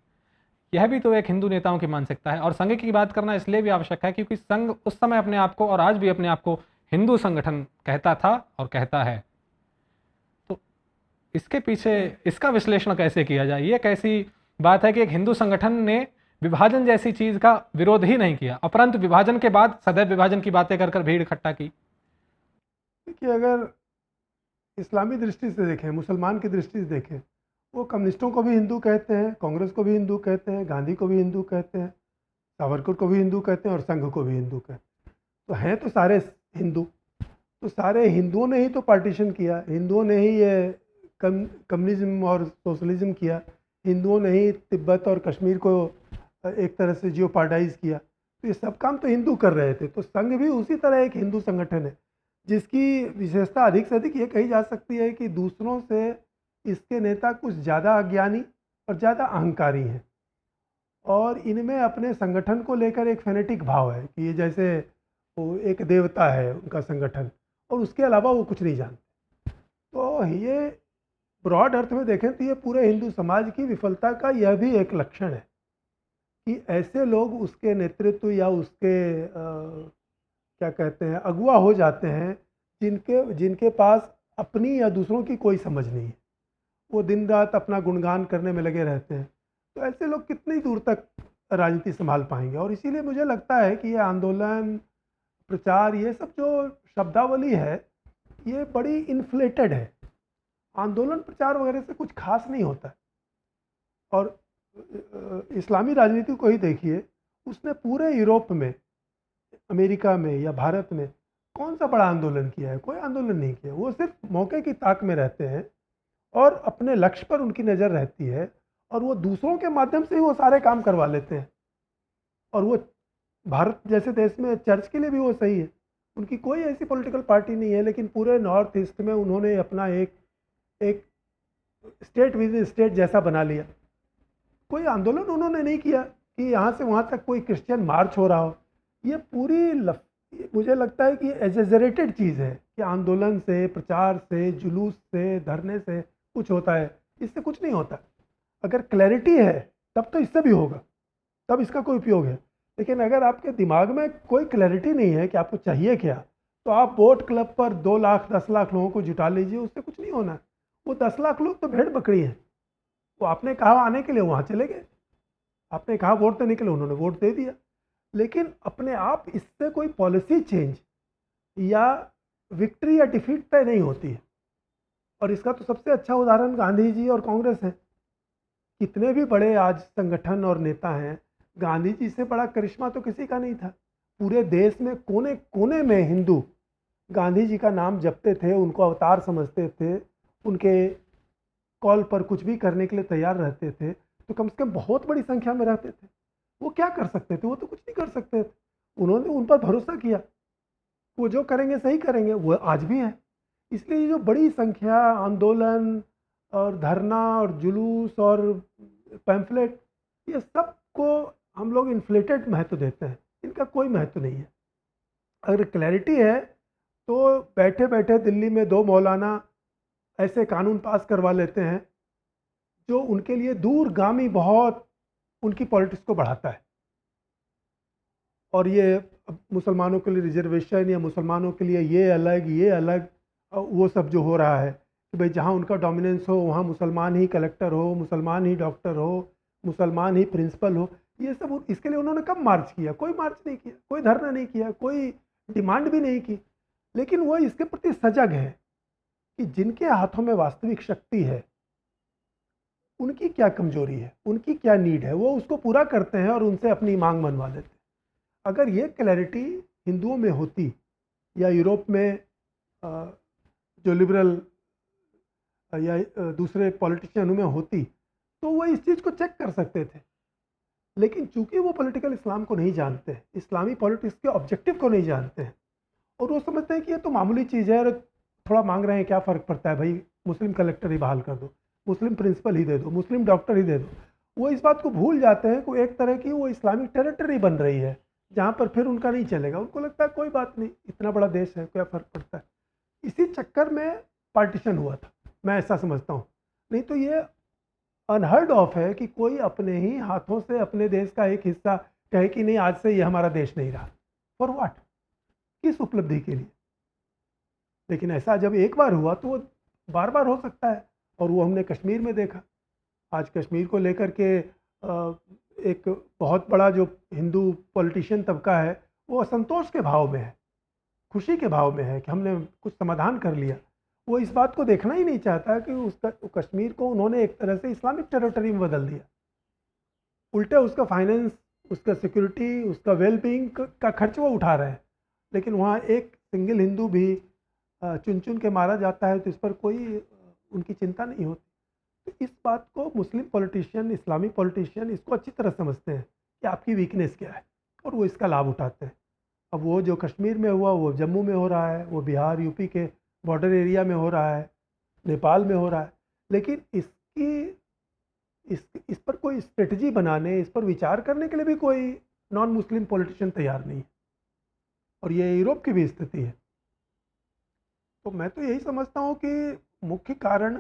यह भी तो एक हिंदू नेताओं की मानसिकता है। और संघ की बात करना इसलिए भी आवश्यक है क्योंकि संघ उस समय अपने आप को, और आज भी अपने आप को, हिंदू संगठन कहता था और कहता है। तो इसके पीछे इसका विश्लेषण कैसे किया जाए? ये कैसी बात है कि एक हिंदू संगठन ने विभाजन जैसी चीज का विरोध ही नहीं किया, अपरंतु विभाजन के बाद सदैव विभाजन की बातें कर भीड़ इकट्ठा की? देखिए, अगर इस्लामी दृष्टि से देखें, मुसलमान की दृष्टि से देखें, वो कम्युनिस्टों को भी हिंदू कहते हैं, कांग्रेस को भी हिंदू कहते हैं, गांधी को भी हिंदू कहते हैं, सावरकर को भी हिंदू कहते हैं और संघ को भी हिंदू कहते हैं। तो हैं तो सारे हिंदू। तो सारे हिंदुओं ने ही तो पार्टीशन किया, हिंदुओं ने ही ये कम्युनिज्म और सोशलिज्म किया, हिंदुओं ने ही तिब्बत और कश्मीर को एक तरह से जियोपार्डाइज किया। तो ये सब काम तो हिंदू कर रहे थे। तो संघ भी उसी तरह एक हिंदू संगठन है, जिसकी विशेषता अधिक से अधिक ये कही जा सकती है कि दूसरों से इसके नेता कुछ ज़्यादा अज्ञानी और ज़्यादा अहंकारी हैं, और इनमें अपने संगठन को लेकर एक फेनेटिक भाव है कि ये जैसे वो एक देवता है उनका संगठन, और उसके अलावा वो कुछ नहीं जानते। तो ये ब्रॉड अर्थ में देखें तो ये पूरे हिंदू समाज की विफलता का यह भी एक लक्षण है कि ऐसे लोग उसके नेतृत्व या उसके क्या कहते हैं, अगुवा हो जाते हैं, जिनके पास अपनी या दूसरों की कोई समझ नहीं है। वो दिन रात अपना गुणगान करने में लगे रहते हैं। तो ऐसे लोग कितनी दूर तक राजनीति संभाल पाएंगे? और इसीलिए मुझे लगता है कि ये आंदोलन, प्रचार, ये सब जो शब्दावली है, ये बड़ी इन्फ्लेटेड है। आंदोलन, प्रचार वगैरह से कुछ खास नहीं होता है। और इस्लामी राजनीति को ही देखिए, उसने पूरे यूरोप में, अमेरिका में या भारत में कौन सा बड़ा आंदोलन किया है? कोई आंदोलन नहीं किया। वो सिर्फ मौके की ताक में रहते हैं और अपने लक्ष्य पर उनकी नज़र रहती है, और वो दूसरों के माध्यम से ही वो सारे काम करवा लेते हैं। और वो भारत जैसे देश में चर्च के लिए भी वो सही है। उनकी कोई ऐसी पॉलिटिकल पार्टी नहीं है, लेकिन पूरे नॉर्थ ईस्ट में उन्होंने अपना एक एक स्टेट विद इन स्टेट जैसा बना लिया। कोई आंदोलन उन्होंने नहीं किया कि यहाँ से वहाँ तक कोई क्रिश्चियन मार्च हो रहा हो। ये मुझे लगता है कि एग्जैजरेटेड चीज़ है कि आंदोलन से, प्रचार से, जुलूस से, धरने से कुछ होता है। इससे कुछ नहीं होता। अगर क्लैरिटी है तब तो इससे भी होगा, तब इसका कोई उपयोग है। लेकिन अगर आपके दिमाग में कोई क्लैरिटी नहीं है कि आपको चाहिए क्या, तो आप वोट क्लब पर 2 लाख 10 लाख लोगों को जुटा लीजिए, उससे कुछ नहीं होना। वो 10 लाख लोग तो भेड़ बकरी हैं। वो आपने कहा आने के लिए वहाँ चले गए, आपने कहा वोट देने के लिए, उन्होंने वोट दे दिया। लेकिन अपने आप इससे कोई पॉलिसी चेंज या विक्ट्री या डिफीट तय नहीं होती है। और इसका तो सबसे अच्छा उदाहरण गांधी जी और कांग्रेस है। कितने भी बड़े आज संगठन और नेता हैं, गांधी जी से बड़ा करिश्मा तो किसी का नहीं था। पूरे देश में कोने कोने में हिंदू गांधी जी का नाम जपते थे, उनको अवतार समझते थे, उनके कॉल पर कुछ भी करने के लिए तैयार रहते थे। तो कम से कम बहुत बड़ी संख्या में रहते थे। वो क्या कर सकते थे? वो तो कुछ नहीं कर सकते थे। उन्होंने उन पर भरोसा किया, वो जो करेंगे सही करेंगे, वो आज भी है। इसलिए जो बड़ी संख्या आंदोलन और धरना और जुलूस और पैम्फलेट, ये सब को हम लोग इन्फ्लेटेड महत्व देते हैं। इनका कोई महत्व नहीं है। अगर क्लैरिटी है तो बैठे बैठे दिल्ली में 2 मौलाना ऐसे कानून पास करवा लेते हैं जो उनके लिए दूरगामी बहुत उनकी पॉलिटिक्स को बढ़ाता है। और ये मुसलमानों के लिए रिजर्वेशन या मुसलमानों के लिए ये अलग, वो सब जो हो रहा है, कि भाई जहाँ उनका डोमिनेंस हो वहाँ मुसलमान ही कलेक्टर हो, मुसलमान ही डॉक्टर हो, मुसलमान ही प्रिंसिपल हो। ये सब इसके लिए उन्होंने कब मार्च किया? कोई मार्च नहीं किया, कोई धरना नहीं किया, कोई डिमांड भी नहीं की। लेकिन वो इसके प्रति सजग है कि जिनके हाथों में वास्तविक शक्ति है, उनकी क्या कमजोरी है, उनकी क्या नीड है, वो उसको पूरा करते हैं और उनसे अपनी मांग मनवा लेते हैं। अगर ये क्लैरिटी हिंदुओं में होती या यूरोप में जो लिबरल या दूसरे पॉलिटिशियनों में होती, तो वो इस चीज़ को चेक कर सकते थे। लेकिन चूंकि वो पॉलिटिकल इस्लाम को नहीं जानते हैं, इस्लामी पॉलिटिक्स के ऑब्जेक्टिव को नहीं जानते हैं, और वो समझते हैं कि ये तो मामूली चीज़ है और थोड़ा मांग रहे हैं, क्या फ़र्क पड़ता है भाई, मुस्लिम कलेक्टर ही बहाल कर दो, मुस्लिम प्रिंसिपल ही दे दो, मुस्लिम डॉक्टर ही दे दो। वो इस बात को भूल जाते हैं कि एक तरह की वो इस्लामिक टेरिटरी बन रही है जहाँ पर फिर उनका नहीं चलेगा। उनको लगता है कोई बात नहीं, इतना बड़ा देश है, क्या फ़र्क पड़ता है। इसी चक्कर में पार्टीशन हुआ था, मैं ऐसा समझता हूँ। नहीं तो ये अनहर्ड ऑफ है कि कोई अपने ही हाथों से अपने देश का एक हिस्सा कहे कि नहीं, आज से ये हमारा देश नहीं रहा। For what? किस उपलब्धि के लिए? लेकिन ऐसा जब एक बार हुआ तो वो बार बार हो सकता है, और वो हमने कश्मीर में देखा। आज कश्मीर को लेकर के एक बहुत बड़ा जो हिंदू पॉलिटिशियन तबका है, वो असंतोष के भाव में है, खुशी के भाव में है कि हमने कुछ समाधान कर लिया। वो इस बात को देखना ही नहीं चाहता कि उसका कश्मीर को उन्होंने एक तरह से इस्लामिक टेरिटरी में बदल दिया। उल्टे उसका फाइनेंस, उसका सिक्योरिटी, उसका वेलबींग का खर्च वो उठा रहे हैं, लेकिन वहाँ एक सिंगल हिंदू भी चुन चुन के मारा जाता है तो इस पर कोई उनकी चिंता नहीं होती। तो इस बात को मुस्लिम पॉलिटिशियन, इस्लामी पॉलिटिशियन इसको अच्छी तरह समझते हैं कि आपकी वीकनेस क्या है, और वो इसका लाभ उठाते हैं। अब वो जो कश्मीर में हुआ वो जम्मू में हो रहा है, वो बिहार यूपी के बॉर्डर एरिया में हो रहा है, नेपाल में हो रहा है। लेकिन इस पर कोई स्ट्रेटजी बनाने, इस पर विचार करने के लिए भी कोई नॉन मुस्लिम पॉलिटिशियन तैयार नहीं है, और ये यूरोप की भी स्थिति है। तो मैं तो यही समझता हूँ कि मुख्य कारण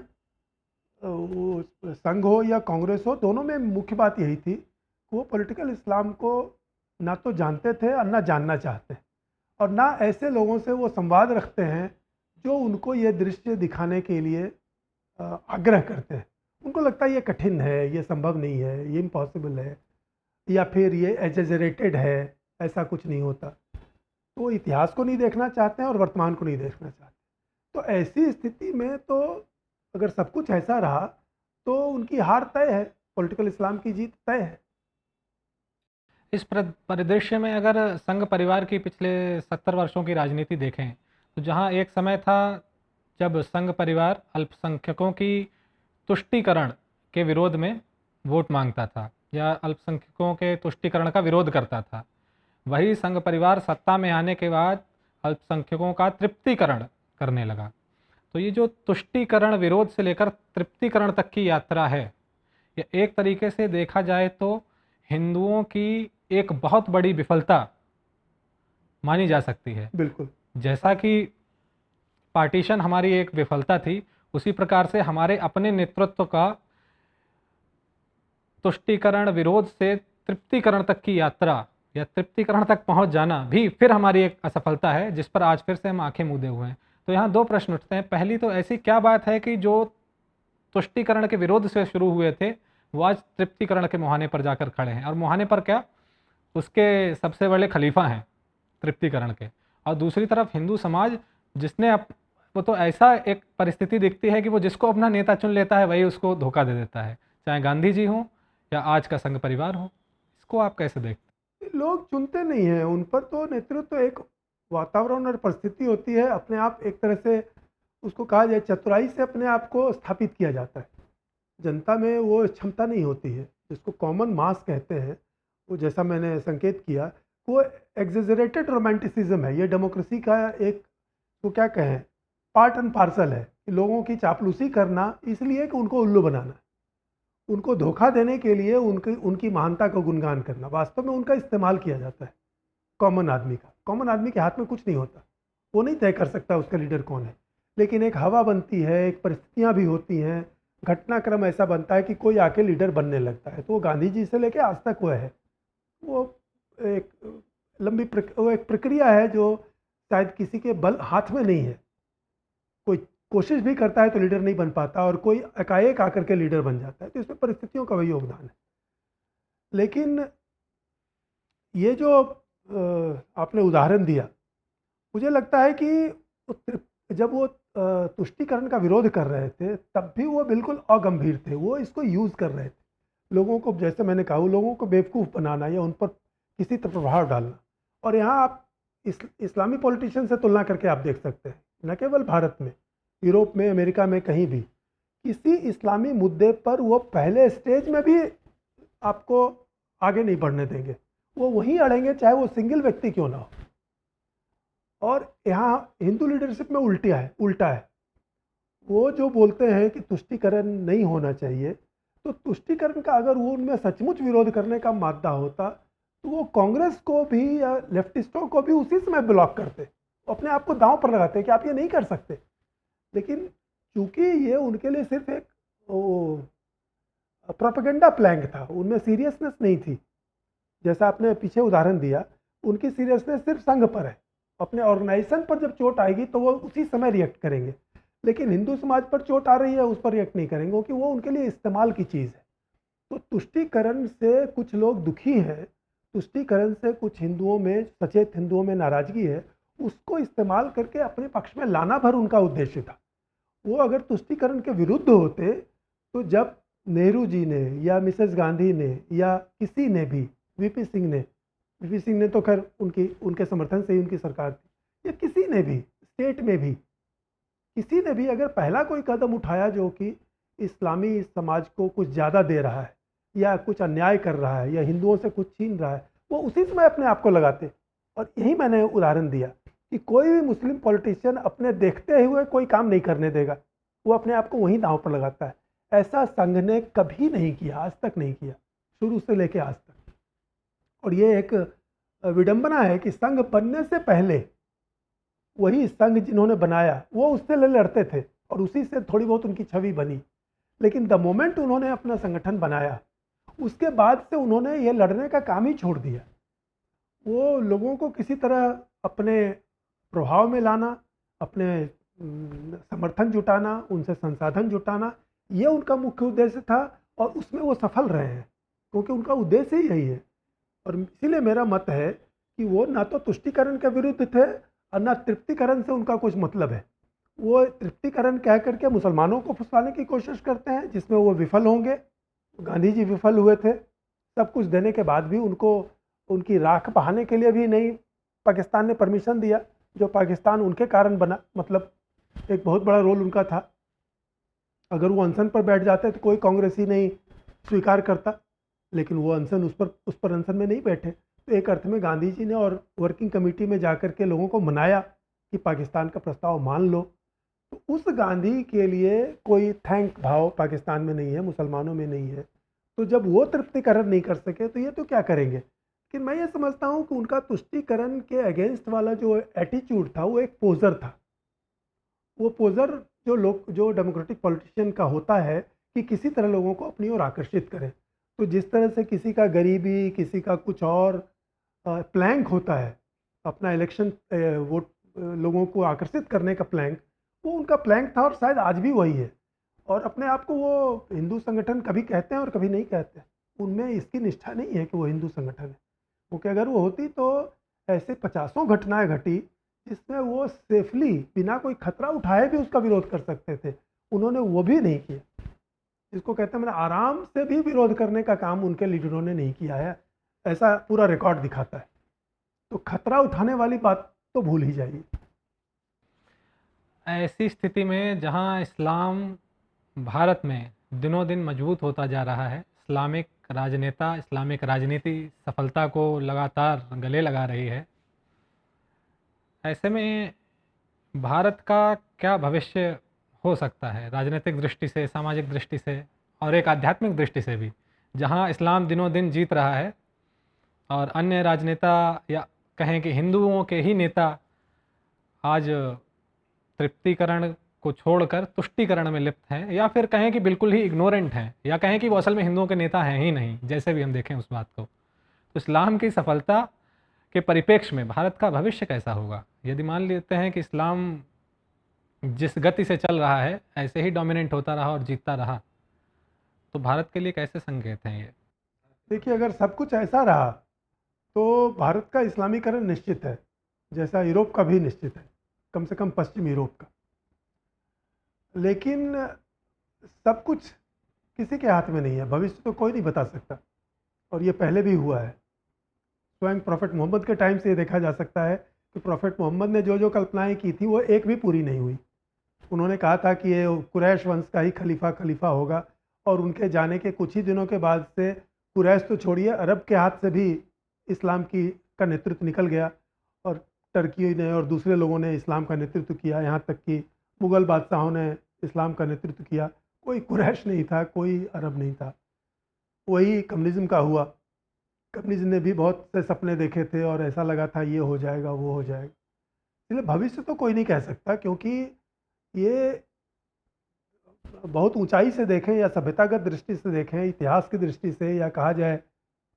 वो संघ हो या कांग्रेस हो, दोनों में मुख्य बात यही थी कि वो पॉलिटिकल इस्लाम को ना तो जानते थे और ना जानना चाहते हैं, और ना ऐसे लोगों से वो संवाद रखते हैं जो उनको ये दृश्य दिखाने के लिए आग्रह करते हैं। उनको लगता है ये कठिन है, ये संभव नहीं है, ये इम्पॉसिबल है, या फिर ये एग्जेजरेटेड है, ऐसा कुछ नहीं होता। तो वो इतिहास को नहीं देखना चाहते हैं और वर्तमान को नहीं देखना चाहते। तो ऐसी स्थिति में तो अगर सब कुछ ऐसा रहा तो उनकी हार तय है, पॉलिटिकल इस्लाम की जीत तय है। इस परिदृश्य में अगर संघ परिवार की पिछले 70 वर्षों की राजनीति देखें, तो जहां एक समय था जब संघ परिवार अल्पसंख्यकों की तुष्टीकरण के विरोध में वोट मांगता था या अल्पसंख्यकों के तुष्टीकरण का विरोध करता था, वही संघ परिवार सत्ता में आने के बाद अल्पसंख्यकों का तृप्तिकरण करने लगा। तो ये जो तुष्टीकरण विरोध से लेकर तृप्तिकरण तक की यात्रा है, ये एक तरीके से देखा जाए तो हिंदुओं की एक बहुत बड़ी विफलता मानी जा सकती है। बिल्कुल। जैसा कि पार्टीशन हमारी एक विफलता थी, उसी प्रकार से हमारे अपने नेतृत्व का तुष्टीकरण विरोध से तृप्तिकरण तक की यात्रा या तृप्तिकरण तक पहुंच जाना भी फिर हमारी एक असफलता है, जिस पर आज फिर से हम आंखें मूंदे हुए हैं। तो यहाँ दो प्रश्न उठते हैं। पहली तो ऐसी क्या बात है कि जो तुष्टीकरण के विरोध से शुरू हुए थे वो आज तृप्तिकरण के मुहाने पर जाकर खड़े हैं, और मुहाने पर क्या, उसके सबसे बड़े खलीफा हैं तृप्तिकरण के। और दूसरी तरफ हिंदू समाज जिसने वो तो ऐसा एक परिस्थिति दिखती है कि वो जिसको अपना नेता चुन लेता है वही उसको धोखा दे देता है, चाहे गांधी जी हो या आज का संघ परिवार हो। इसको आप कैसे देखते लोग चुनते नहीं हैं, उन पर तो नेतृत्व एक वातावरण और परिस्थिति होती है, अपने आप एक तरह से उसको कहा जाए चतुराई से अपने आप को स्थापित किया जाता है। जनता में वो क्षमता नहीं होती है, जिसको कॉमन मास कहते हैं। वो जैसा मैंने संकेत किया, वो एग्जेजरेटेड रोमांटिसिज्म है। ये डेमोक्रेसी का एक, वो क्या कहें, पार्ट एंड पार्सल है कि लोगों की चापलूसी करना इसलिए कि उनको उल्लू बनाना, उनको धोखा देने के लिए उनकी उनकी महानता का गुणगान करना। वास्तव में उनका इस्तेमाल किया जाता है कॉमन आदमी का। कॉमन आदमी के हाथ में कुछ नहीं होता, वो नहीं तय कर सकता उसका लीडर कौन है, लेकिन एक हवा बनती है, एक परिस्थितियाँ भी होती हैं, घटनाक्रम ऐसा बनता है कि कोई आके लीडर बनने लगता है। तो वो गांधी जी से लेके आज तक वो है, वो एक वो एक प्रक्रिया है जो शायद किसी के बल हाथ में नहीं है। कोई कोशिश भी करता है तो लीडर नहीं बन पाता, और कोई एकाएक आकर के लीडर बन जाता है। तो इसमें परिस्थितियों का भी योगदान है। लेकिन ये जो आपने उदाहरण दिया, मुझे लगता है कि जब वो तुष्टीकरण का विरोध कर रहे थे तब भी वो बिल्कुल अगंभीर थे। वो इसको यूज़ कर रहे थे लोगों को, जैसे मैंने कहा, लोगों को बेवकूफ़ बनाना या उन पर किसी तरह प्रभाव डालना। और यहाँ आप इस्लामी पॉलिटिशियन से तुलना करके आप देख सकते हैं, न केवल भारत में, यूरोप में, अमेरिका में, कहीं भी किसी इस्लामी मुद्दे पर वो पहले स्टेज में भी आपको आगे नहीं बढ़ने देंगे। वो वहीं अड़ेंगे, चाहे वो सिंगल व्यक्ति क्यों ना हो। और यहाँ हिंदू लीडरशिप में उल्टा है। वो जो बोलते हैं कि तुष्टीकरण नहीं होना चाहिए, तो तुष्टीकरण का अगर वो उनमें सचमुच विरोध करने का मादा होता तो वो कांग्रेस को भी या लेफ्टिस्टों को भी उसी समय ब्लॉक करते, अपने आप को दांव पर लगाते कि आप ये नहीं कर सकते। लेकिन चूंकि ये उनके लिए सिर्फ एक प्रोपेगेंडा प्लैंक था, उनमें सीरियसनेस नहीं थी। जैसा आपने पीछे उदाहरण दिया, उनकी सीरियसनेस सिर्फ संघ पर है। अपने ऑर्गेनाइजेशन पर जब चोट आएगी तो वो उसी समय रिएक्ट करेंगे। लेकिन हिंदू समाज पर चोट आ रही है, उस पर रिएक्ट नहीं करेंगे, क्योंकि वो उनके लिए इस्तेमाल की चीज़ है। तो तुष्टीकरण से कुछ लोग दुखी हैं, तुष्टीकरण से कुछ हिंदुओं में, सचेत हिंदुओं में नाराजगी है, उसको इस्तेमाल करके अपने पक्ष में लाना भर उनका उद्देश्य था। वो अगर तुष्टीकरण के विरुद्ध होते तो जब नेहरू जी ने या मिसेस गांधी ने या किसी ने भी, वीपी सिंह ने तो खैर उनके समर्थन से ही उनकी सरकार थी, या किसी ने भी स्टेट में भी किसी ने भी अगर पहला कोई कदम उठाया जो कि इस्लामी समाज को कुछ ज़्यादा दे रहा है या कुछ अन्याय कर रहा है या हिंदुओं से कुछ छीन रहा है, वो उसी समय अपने आप को लगाते। और यही मैंने उदाहरण दिया कि कोई भी मुस्लिम पॉलिटिशियन अपने देखते हुए कोई काम नहीं करने देगा, वो अपने आप को वहीं दांव पर लगाता है। ऐसा संघ ने कभी नहीं किया, आज तक नहीं किया, शुरू से लेके आज तक। और ये एक विडंबना है कि संघ बनने से पहले वही संघ जिन्होंने बनाया वो उससे लड़ते थे और उसी से थोड़ी बहुत उनकी छवि बनी। लेकिन द मोमेंट उन्होंने अपना संगठन बनाया, उसके बाद से उन्होंने ये लड़ने का काम ही छोड़ दिया। वो लोगों को किसी तरह अपने प्रभाव में लाना, अपने समर्थन जुटाना, उनसे संसाधन जुटाना, ये उनका मुख्य उद्देश्य था। और उसमें वो सफल रहे हैं, क्योंकि उनका उद्देश्य ही यही है। और इसीलिए मेरा मत है कि वो ना तो तुष्टीकरण के विरुद्ध थे और ना तृप्तिकरण से उनका कुछ मतलब है। वो तृप्तिकरण कह करके मुसलमानों को फंसाने की कोशिश करते हैं, जिसमें वो विफल होंगे। गांधी जी विफल हुए थे, सब कुछ देने के बाद भी उनको उनकी राख बहाने के लिए भी नहीं पाकिस्तान ने परमिशन दिया। जो पाकिस्तान उनके कारण बना, मतलब एक बहुत बड़ा रोल उनका था। अगर वो अनशन पर बैठ जाते तो कोई कांग्रेसी नहीं स्वीकार करता, लेकिन वो अनशन उस पर अनशन में नहीं बैठे। तो एक अर्थ में गांधी जी ने और वर्किंग कमेटी में जाकर के लोगों को मनाया कि पाकिस्तान का प्रस्ताव मान लो। तो उस गांधी के लिए कोई थैंक भाव पाकिस्तान में नहीं है, मुसलमानों में नहीं है। तो जब वो तृप्तिकरण नहीं कर सके तो ये तो क्या करेंगे। लेकिन मैं ये समझता हूँ कि उनका तुष्टीकरण के अगेंस्ट वाला जो एटीट्यूड था वो एक पोजर था। वो पोजर जो डेमोक्रेटिक पॉलिटिशियन का होता है कि किसी तरह लोगों को अपनी ओर आकर्षित करें। तो जिस तरह से किसी का गरीबी, किसी का कुछ और प्लैंक होता है, अपना इलेक्शन वोट लोगों को आकर्षित करने का प्लैंक, वो उनका प्लैंक था और शायद आज भी वही है। और अपने आप को वो हिंदू संगठन कभी कहते हैं और कभी नहीं कहते। उनमें इसकी निष्ठा नहीं है कि वो हिंदू संगठन है, क्योंकि अगर वो होती तो ऐसे 50 घटनाएं घटी जिसमें वो सेफली बिना कोई खतरा उठाए भी उसका विरोध कर सकते थे। उन्होंने वो भी नहीं किया। जिसको कहते हैं, मैंने आराम से भी विरोध करने का काम उनके लीडरों ने नहीं किया है, ऐसा पूरा रिकॉर्ड दिखाता है। तो खतरा उठाने वाली बात तो भूल ही जाइए। ऐसी स्थिति में जहां इस्लाम भारत में दिनों दिन मजबूत होता जा रहा है, इस्लामिक राजनीति सफलता को लगातार गले लगा रही है, ऐसे में भारत का क्या भविष्य हो सकता है राजनीतिक दृष्टि से, सामाजिक दृष्टि से और एक आध्यात्मिक दृष्टि से भी, जहां इस्लाम दिनों दिन जीत रहा है और अन्य राजनेता या कहें कि हिंदुओं के ही नेता आज तृप्तिकरण को छोड़कर तुष्टीकरण में लिप्त हैं, या फिर कहें कि बिल्कुल ही इग्नोरेंट हैं, या कहें कि वो असल में हिंदुओं के नेता हैं ही नहीं, जैसे भी हम देखें उस बात को। तो इस्लाम की सफलता के परिप्रेक्ष्य में भारत का भविष्य कैसा होगा? यदि मान लेते हैं कि इस्लाम जिस गति से चल रहा है ऐसे ही डोमिनेंट होता रहा और जीतता रहा, तो भारत के लिए कैसे संकेत हैं ये? देखिए, अगर सब कुछ ऐसा रहा तो भारत का इस्लामीकरण निश्चित है, जैसा यूरोप का भी निश्चित है, कम से कम पश्चिम यूरोप का। लेकिन सब कुछ किसी के हाथ में नहीं है, भविष्य तो कोई नहीं बता सकता, और ये पहले भी हुआ है। स्वयं प्रॉफेट मोहम्मद के टाइम से ये देखा जा सकता है कि प्रॉफेट मोहम्मद ने जो जो कल्पनाएं की थी वो एक भी पूरी नहीं हुई। उन्होंने कहा था कि ये कुरैश वंश का ही खलीफा होगा, और उनके जाने के कुछ ही दिनों के बाद से कुरैश तो छोड़िए, अरब के हाथ से भी इस्लाम की का नेतृत्व निकल गया, और टर्की ने और दूसरे लोगों ने इस्लाम का नेतृत्व किया, यहाँ तक कि मुग़ल बादशाहों ने इस्लाम का नेतृत्व किया। कोई कुरैश नहीं था, कोई अरब नहीं था। वही कम्युनिज़्म का हुआ। कम्युनिज़्म ने भी बहुत से सपने देखे थे और ऐसा लगा था ये हो जाएगा, वो हो जाएगा। इसलिए भविष्य तो कोई नहीं कह सकता, क्योंकि ये बहुत ऊंचाई से देखें या सभ्यतागत दृष्टि से देखें, इतिहास की दृष्टि से, या कहा जाए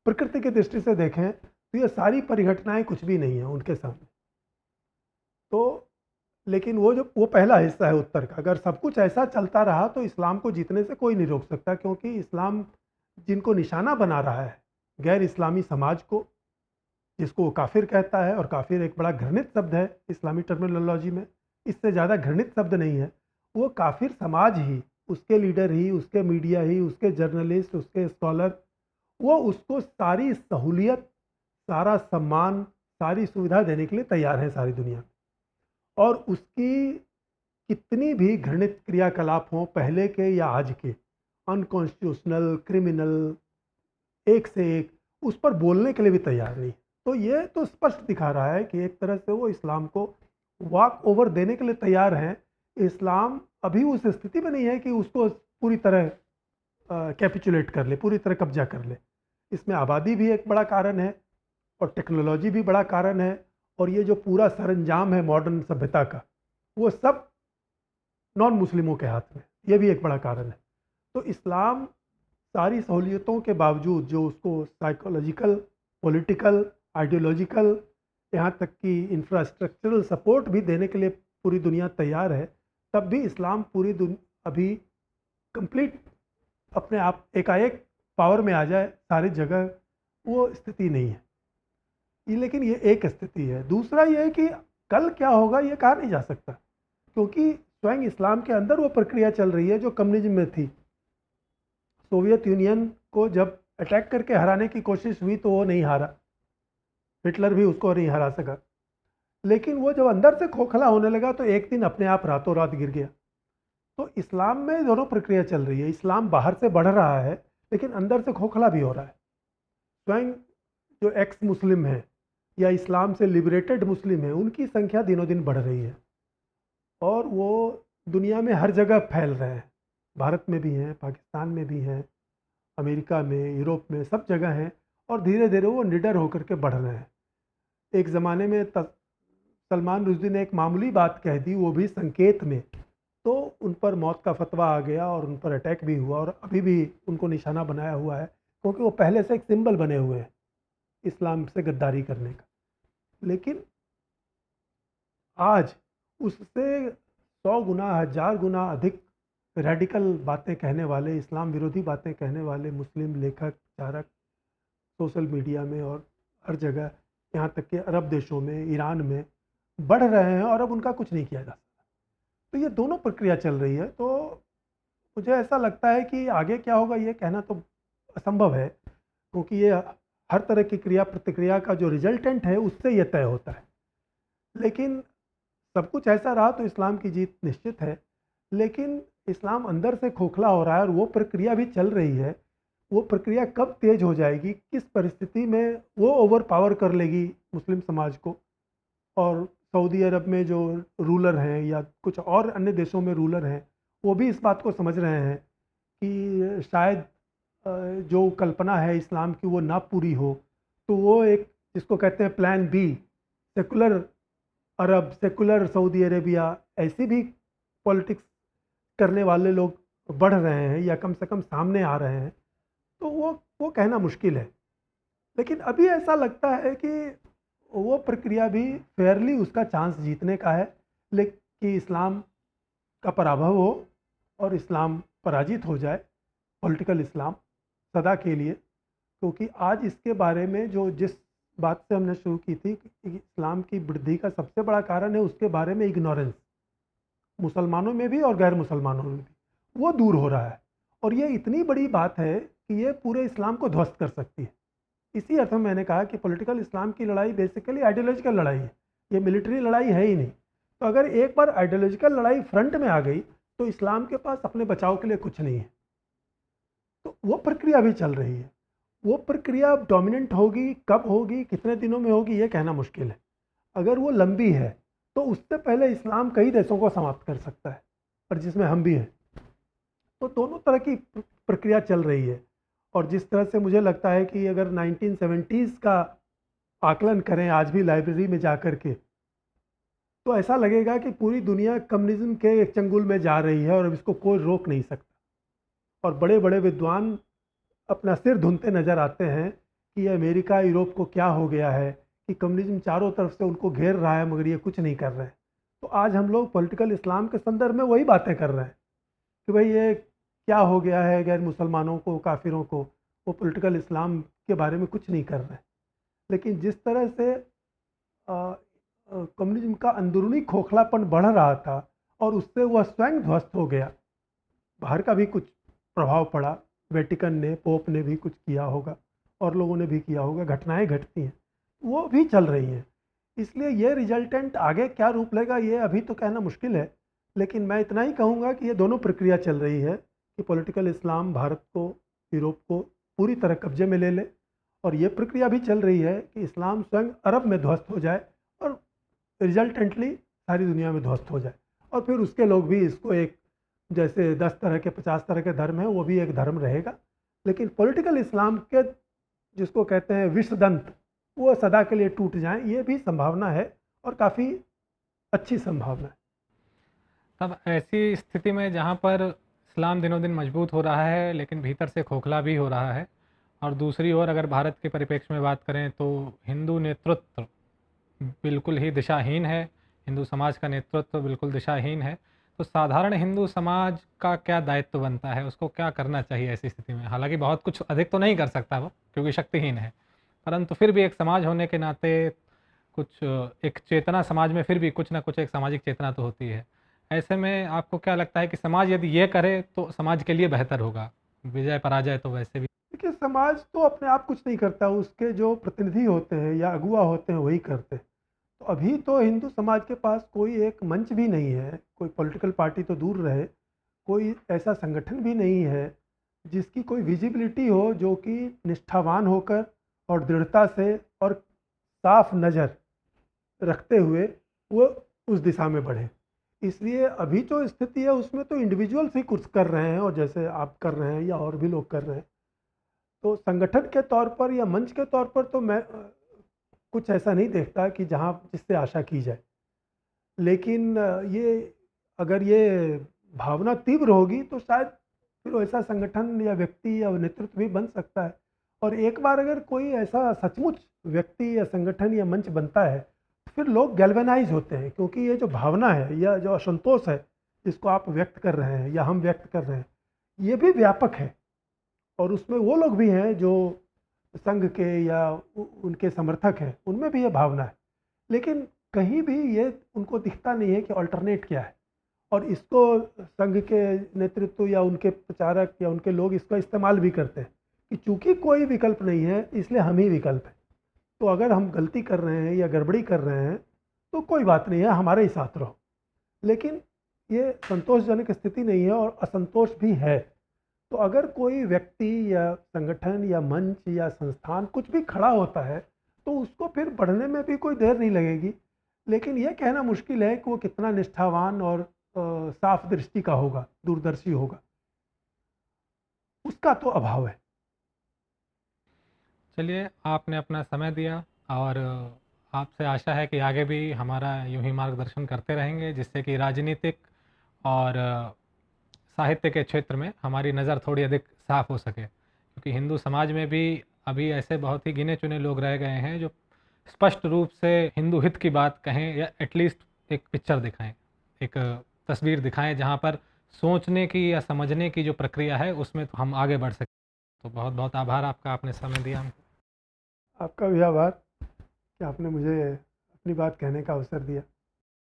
प्रकृति की दृष्टि से देखें, तो ये सारी परिघटनाएं कुछ भी नहीं है उनके सामने। तो लेकिन वो पहला हिस्सा है उत्तर का। अगर सब कुछ ऐसा चलता रहा तो इस्लाम को जीतने से कोई नहीं रोक सकता, क्योंकि इस्लाम जिनको निशाना बना रहा है, गैर इस्लामी समाज को, जिसको वो काफिर कहता है, और काफिर एक बड़ा घृणित शब्द है इस्लामी टर्मिनोलॉजी में, इससे ज़्यादा घृणित शब्द नहीं है। वो काफिर समाज ही, उसके लीडर ही, उसके मीडिया ही, उसके जर्नलिस्ट, उसके स्कॉलर, वो उसको सारी सहूलियत, सारा सम्मान, सारी सुविधा देने के लिए तैयार है सारी दुनिया में। और उसकी कितनी भी घृणित क्रियाकलाप हों, पहले के या आज के, अनकॉन्स्टिट्यूशनल, क्रिमिनल, एक से एक, उस पर बोलने के लिए भी तैयार नहीं। तो ये तो स्पष्ट दिखा रहा है कि एक तरह से वो इस्लाम को वॉक ओवर देने के लिए तैयार हैं। इस्लाम अभी उस स्थिति में नहीं है कि उसको पूरी तरह कैपिचुलेट कर ले, पूरी तरह कब्जा कर ले। इसमें आबादी भी एक बड़ा कारण है, और टेक्नोलॉजी भी बड़ा कारण है, और ये जो पूरा सरंजाम है मॉडर्न सभ्यता का, वो सब नॉन मुस्लिमों के हाथ में, ये भी एक बड़ा कारण है। तो इस्लाम सारी सहूलियतों के बावजूद, जो उसको साइकोलॉजिकल, पॉलिटिकल, आइडियोलॉजिकल, यहाँ तक कि इंफ्रास्ट्रक्चरल सपोर्ट भी देने के लिए पूरी दुनिया तैयार है, तब भी इस्लाम अभी कंप्लीट अपने आप एकाएक पावर में आ जाए सारी जगह, वो स्थिति नहीं है। लेकिन ये एक स्थिति है। दूसरा ये है कि कल क्या होगा ये कहा नहीं जा सकता, क्योंकि स्वयं इस्लाम के अंदर वो प्रक्रिया चल रही है जो कम्युनिज्म में थी। सोवियत यूनियन को जब अटैक करके हराने की कोशिश हुई तो वो नहीं हारा, हिटलर भी उसको नहीं हरा सका। लेकिन वो जब अंदर से खोखला होने लगा तो एक दिन अपने आप रातों रात गिर गया। तो इस्लाम में दोनों प्रक्रिया चल रही है। इस्लाम बाहर से बढ़ रहा है, लेकिन अंदर से खोखला भी हो रहा है। स्वयं जो एक्स मुस्लिम है या इस्लाम से लिबरेटेड मुस्लिम है, उनकी संख्या दिनों दिन बढ़ रही है, और वो दुनिया में हर जगह फैल रहे हैं। भारत में भी हैं, पाकिस्तान में भी हैं, अमेरिका में, यूरोप में, सब जगह हैं, और धीरे धीरे वो निडर होकर के बढ़ रहे हैं। एक ज़माने में सलमान रुश्दी ने एक मामूली बात कह दी, वो भी संकेत में, तो उन पर मौत का फतवा आ गया और उन पर अटैक भी हुआ, और अभी भी उनको निशाना बनाया हुआ है, क्योंकि वो पहले से एक सिंबल बने हुए हैं इस्लाम से गद्दारी करने का। लेकिन आज उससे 100 गुना, 1000 गुना अधिक रेडिकल बातें कहने वाले, इस्लाम विरोधी बातें कहने वाले मुस्लिम लेखक, चारक सोशल मीडिया में और हर जगह, यहाँ तक कि अरब देशों में, ईरान में बढ़ रहे हैं, और अब उनका कुछ नहीं किया जा सकता। तो ये दोनों प्रक्रिया चल रही है। तो मुझे ऐसा लगता है कि आगे क्या होगा ये कहना तो असंभव है, क्योंकि ये हर तरह की क्रिया प्रतिक्रिया का जो रिजल्टेंट है उससे ये तय होता है। लेकिन सब कुछ ऐसा रहा तो इस्लाम की जीत निश्चित है। लेकिन इस्लाम अंदर से खोखला हो रहा है, और वो प्रक्रिया भी चल रही है। वो प्रक्रिया कब तेज हो जाएगी, किस परिस्थिति में वो ओवर पावर कर लेगी मुस्लिम समाज को, और सऊदी अरब में जो रूलर हैं या कुछ और अन्य देशों में रूलर हैं, वो भी इस बात को समझ रहे हैं कि शायद जो कल्पना है इस्लाम की वो ना पूरी हो। तो वो एक, जिसको कहते हैं प्लान बी, सेकुलर अरब, सेकुलर सऊदी अरेबिया, ऐसी भी पॉलिटिक्स करने वाले लोग बढ़ रहे हैं, या कम से कम सामने आ रहे हैं। तो वो कहना मुश्किल है। लेकिन अभी ऐसा लगता है कि वो प्रक्रिया भी फेयरली उसका चांस जीतने का है, लेकिन इस्लाम का पराभव हो और इस्लाम पराजित हो जाए, पॉलिटिकल इस्लाम सदा के लिए। क्योंकि आज इसके बारे में जो जिस बात से हमने शुरू की थी कि इस्लाम की वृद्धि का सबसे बड़ा कारण है उसके बारे में इग्नोरेंस, मुसलमानों में भी और गैर मुसलमानों में भी, वो दूर हो रहा है। और ये इतनी बड़ी बात है कि ये पूरे इस्लाम को ध्वस्त कर सकती है। इसी अर्थ में मैंने कहा कि पॉलिटिकल इस्लाम की लड़ाई बेसिकली आइडियोलॉजिकल लड़ाई है, ये मिलिट्री लड़ाई है ही नहीं। तो अगर एक बार आइडियोलॉजिकल लड़ाई फ्रंट में आ गई तो इस्लाम के पास अपने बचाव के लिए कुछ नहीं है। तो वो प्रक्रिया भी चल रही है। वो प्रक्रिया डोमिनेंट होगी, कब होगी, कितने दिनों में होगी, ये कहना मुश्किल है। अगर वो लंबी है तो उससे पहले इस्लाम कई देशों को समाप्त कर सकता है, और जिसमें हम भी हैं। तो दोनों तरह की प्रक्रिया चल रही है। और जिस तरह से मुझे लगता है कि अगर 1970s का आकलन करें आज भी लाइब्रेरी में जा कर के, तो ऐसा लगेगा कि पूरी दुनिया कम्युनिज्म के एक चंगुल में जा रही है और अब इसको कोई रोक नहीं सकता। और बड़े बड़े विद्वान अपना सिर धुनते नज़र आते हैं कि ये अमेरिका यूरोप को क्या हो गया है कि कम्युनिज्म चारों तरफ से उनको घेर रहा है मगर ये कुछ नहीं कर रहे हैं। तो आज हम लोग पॉलिटिकल इस्लाम के संदर्भ में वही बातें कर रहे हैं कि भाई ये क्या हो गया है, गैर मुसलमानों को, काफिरों को, वो पॉलिटिकल इस्लाम के बारे में कुछ नहीं कर रहे हैं। लेकिन जिस तरह से कम्युनिज्म का अंदरूनी खोखलापन बढ़ रहा था और उससे वह स्वयं ध्वस्त हो गया, बाहर का भी कुछ प्रभाव पड़ा, वेटिकन ने, पोप ने भी कुछ किया होगा और लोगों ने भी किया होगा, घटनाएं घटती हैं, वो भी चल रही हैं। इसलिए ये रिजल्टेंट आगे क्या रूप लेगा ये अभी तो कहना मुश्किल है। लेकिन मैं इतना ही कहूँगा कि ये दोनों प्रक्रिया चल रही है कि पॉलिटिकल इस्लाम भारत को, यूरोप को पूरी तरह कब्जे में ले ले, और ये प्रक्रिया भी चल रही है कि इस्लाम स्वयं अरब में ध्वस्त हो जाए और रिजल्टेंटली सारी दुनिया में ध्वस्त हो जाए। और फिर उसके लोग भी इसको एक, जैसे 10 तरह के 50 तरह के धर्म हैं, वो भी एक धर्म रहेगा। लेकिन पॉलिटिकल इस्लाम के जिसको कहते हैं विश्वदंत, वो सदा के लिए टूट जाएं, ये भी संभावना है और काफ़ी अच्छी संभावना है। तब ऐसी स्थिति में जहाँ पर इस्लाम दिनों दिन मजबूत हो रहा है लेकिन भीतर से खोखला भी हो रहा है, और दूसरी ओर अगर भारत के परिप्रेक्ष्य में बात करें तो हिंदू नेतृत्व बिल्कुल ही दिशाहीन है, हिंदू समाज का नेतृत्व बिल्कुल दिशाहीन है, तो साधारण हिंदू समाज का क्या दायित्व बनता है, उसको क्या करना चाहिए ऐसी स्थिति में? हालांकि बहुत कुछ अधिक तो नहीं कर सकता वो क्योंकि शक्तिहीन है, परंतु फिर भी एक समाज होने के नाते कुछ एक चेतना समाज में फिर भी कुछ ना कुछ एक सामाजिक चेतना तो होती है। ऐसे में आपको क्या लगता है कि समाज यदि ये करे तो समाज के लिए बेहतर होगा? विजय पराजय तो वैसे भी देखिए, समाज तो अपने आप कुछ नहीं करता, उसके जो प्रतिनिधि होते हैं या अगुवा होते हैं वही करते हैं। तो अभी तो हिंदू समाज के पास कोई एक मंच भी नहीं है, कोई पॉलिटिकल पार्टी तो दूर रहे, कोई ऐसा संगठन भी नहीं है जिसकी कोई विजिबिलिटी हो, जो कि निष्ठावान होकर और दृढ़ता से और साफ नज़र रखते हुए वो उस दिशा में बढ़े। इसलिए अभी जो स्थिति है उसमें तो इंडिविजुअल्स ही कुछ कर रहे हैं, और जैसे आप कर रहे हैं या और भी लोग कर रहे हैं। तो संगठन के तौर पर या मंच के तौर पर तो मैं कुछ ऐसा नहीं देखता कि जहाँ जिससे आशा की जाए। लेकिन ये अगर ये भावना तीव्र होगी तो शायद फिर ऐसा संगठन या व्यक्ति या नेतृत्व भी बन सकता है। और एक बार अगर कोई ऐसा सचमुच व्यक्ति या संगठन या मंच बनता है तो फिर लोग गैल्वेनाइज होते हैं, क्योंकि ये जो भावना है या जो असंतोष है जिसको आप व्यक्त कर रहे हैं या हम व्यक्त कर रहे हैं, ये भी व्यापक है। और उसमें वो लोग भी हैं जो संघ के या उनके समर्थक हैं, उनमें भी ये भावना है। लेकिन कहीं भी ये उनको दिखता नहीं है कि अल्टरनेट क्या है, और इसको संघ के नेतृत्व या उनके प्रचारक या उनके लोग इसका इस्तेमाल भी करते हैं कि चूंकि कोई विकल्प नहीं है इसलिए हम ही विकल्प हैं। तो अगर हम गलती कर रहे हैं या गड़बड़ी कर रहे हैं तो कोई बात नहीं है, हमारे ही साथ रहो। लेकिन ये संतोषजनक स्थिति नहीं है और असंतोष भी है। तो अगर कोई व्यक्ति या संगठन या मंच या संस्थान कुछ भी खड़ा होता है तो उसको फिर बढ़ने में भी कोई देर नहीं लगेगी। लेकिन यह कहना मुश्किल है कि वो कितना निष्ठावान और साफ दृष्टि का होगा, दूरदर्शी होगा, उसका तो अभाव है। चलिए, आपने अपना समय दिया और आपसे आशा है कि आगे भी हमारा यूं ही मार्गदर्शन करते रहेंगे, जिससे कि राजनीतिक और साहित्य के क्षेत्र में हमारी नज़र थोड़ी अधिक साफ हो सके, क्योंकि हिंदू समाज में भी अभी ऐसे बहुत ही गिने चुने लोग रह गए हैं जो स्पष्ट रूप से हिंदू हित की बात कहें या एटलीस्ट एक पिक्चर दिखाएं, एक तस्वीर दिखाएं जहाँ पर सोचने की या समझने की जो प्रक्रिया है उसमें तो हम आगे बढ़ सकें। तो बहुत बहुत आभार आपका, आपने समय दिया हमको। आपका भी आभार कि आपने मुझे अपनी बात कहने का अवसर दिया।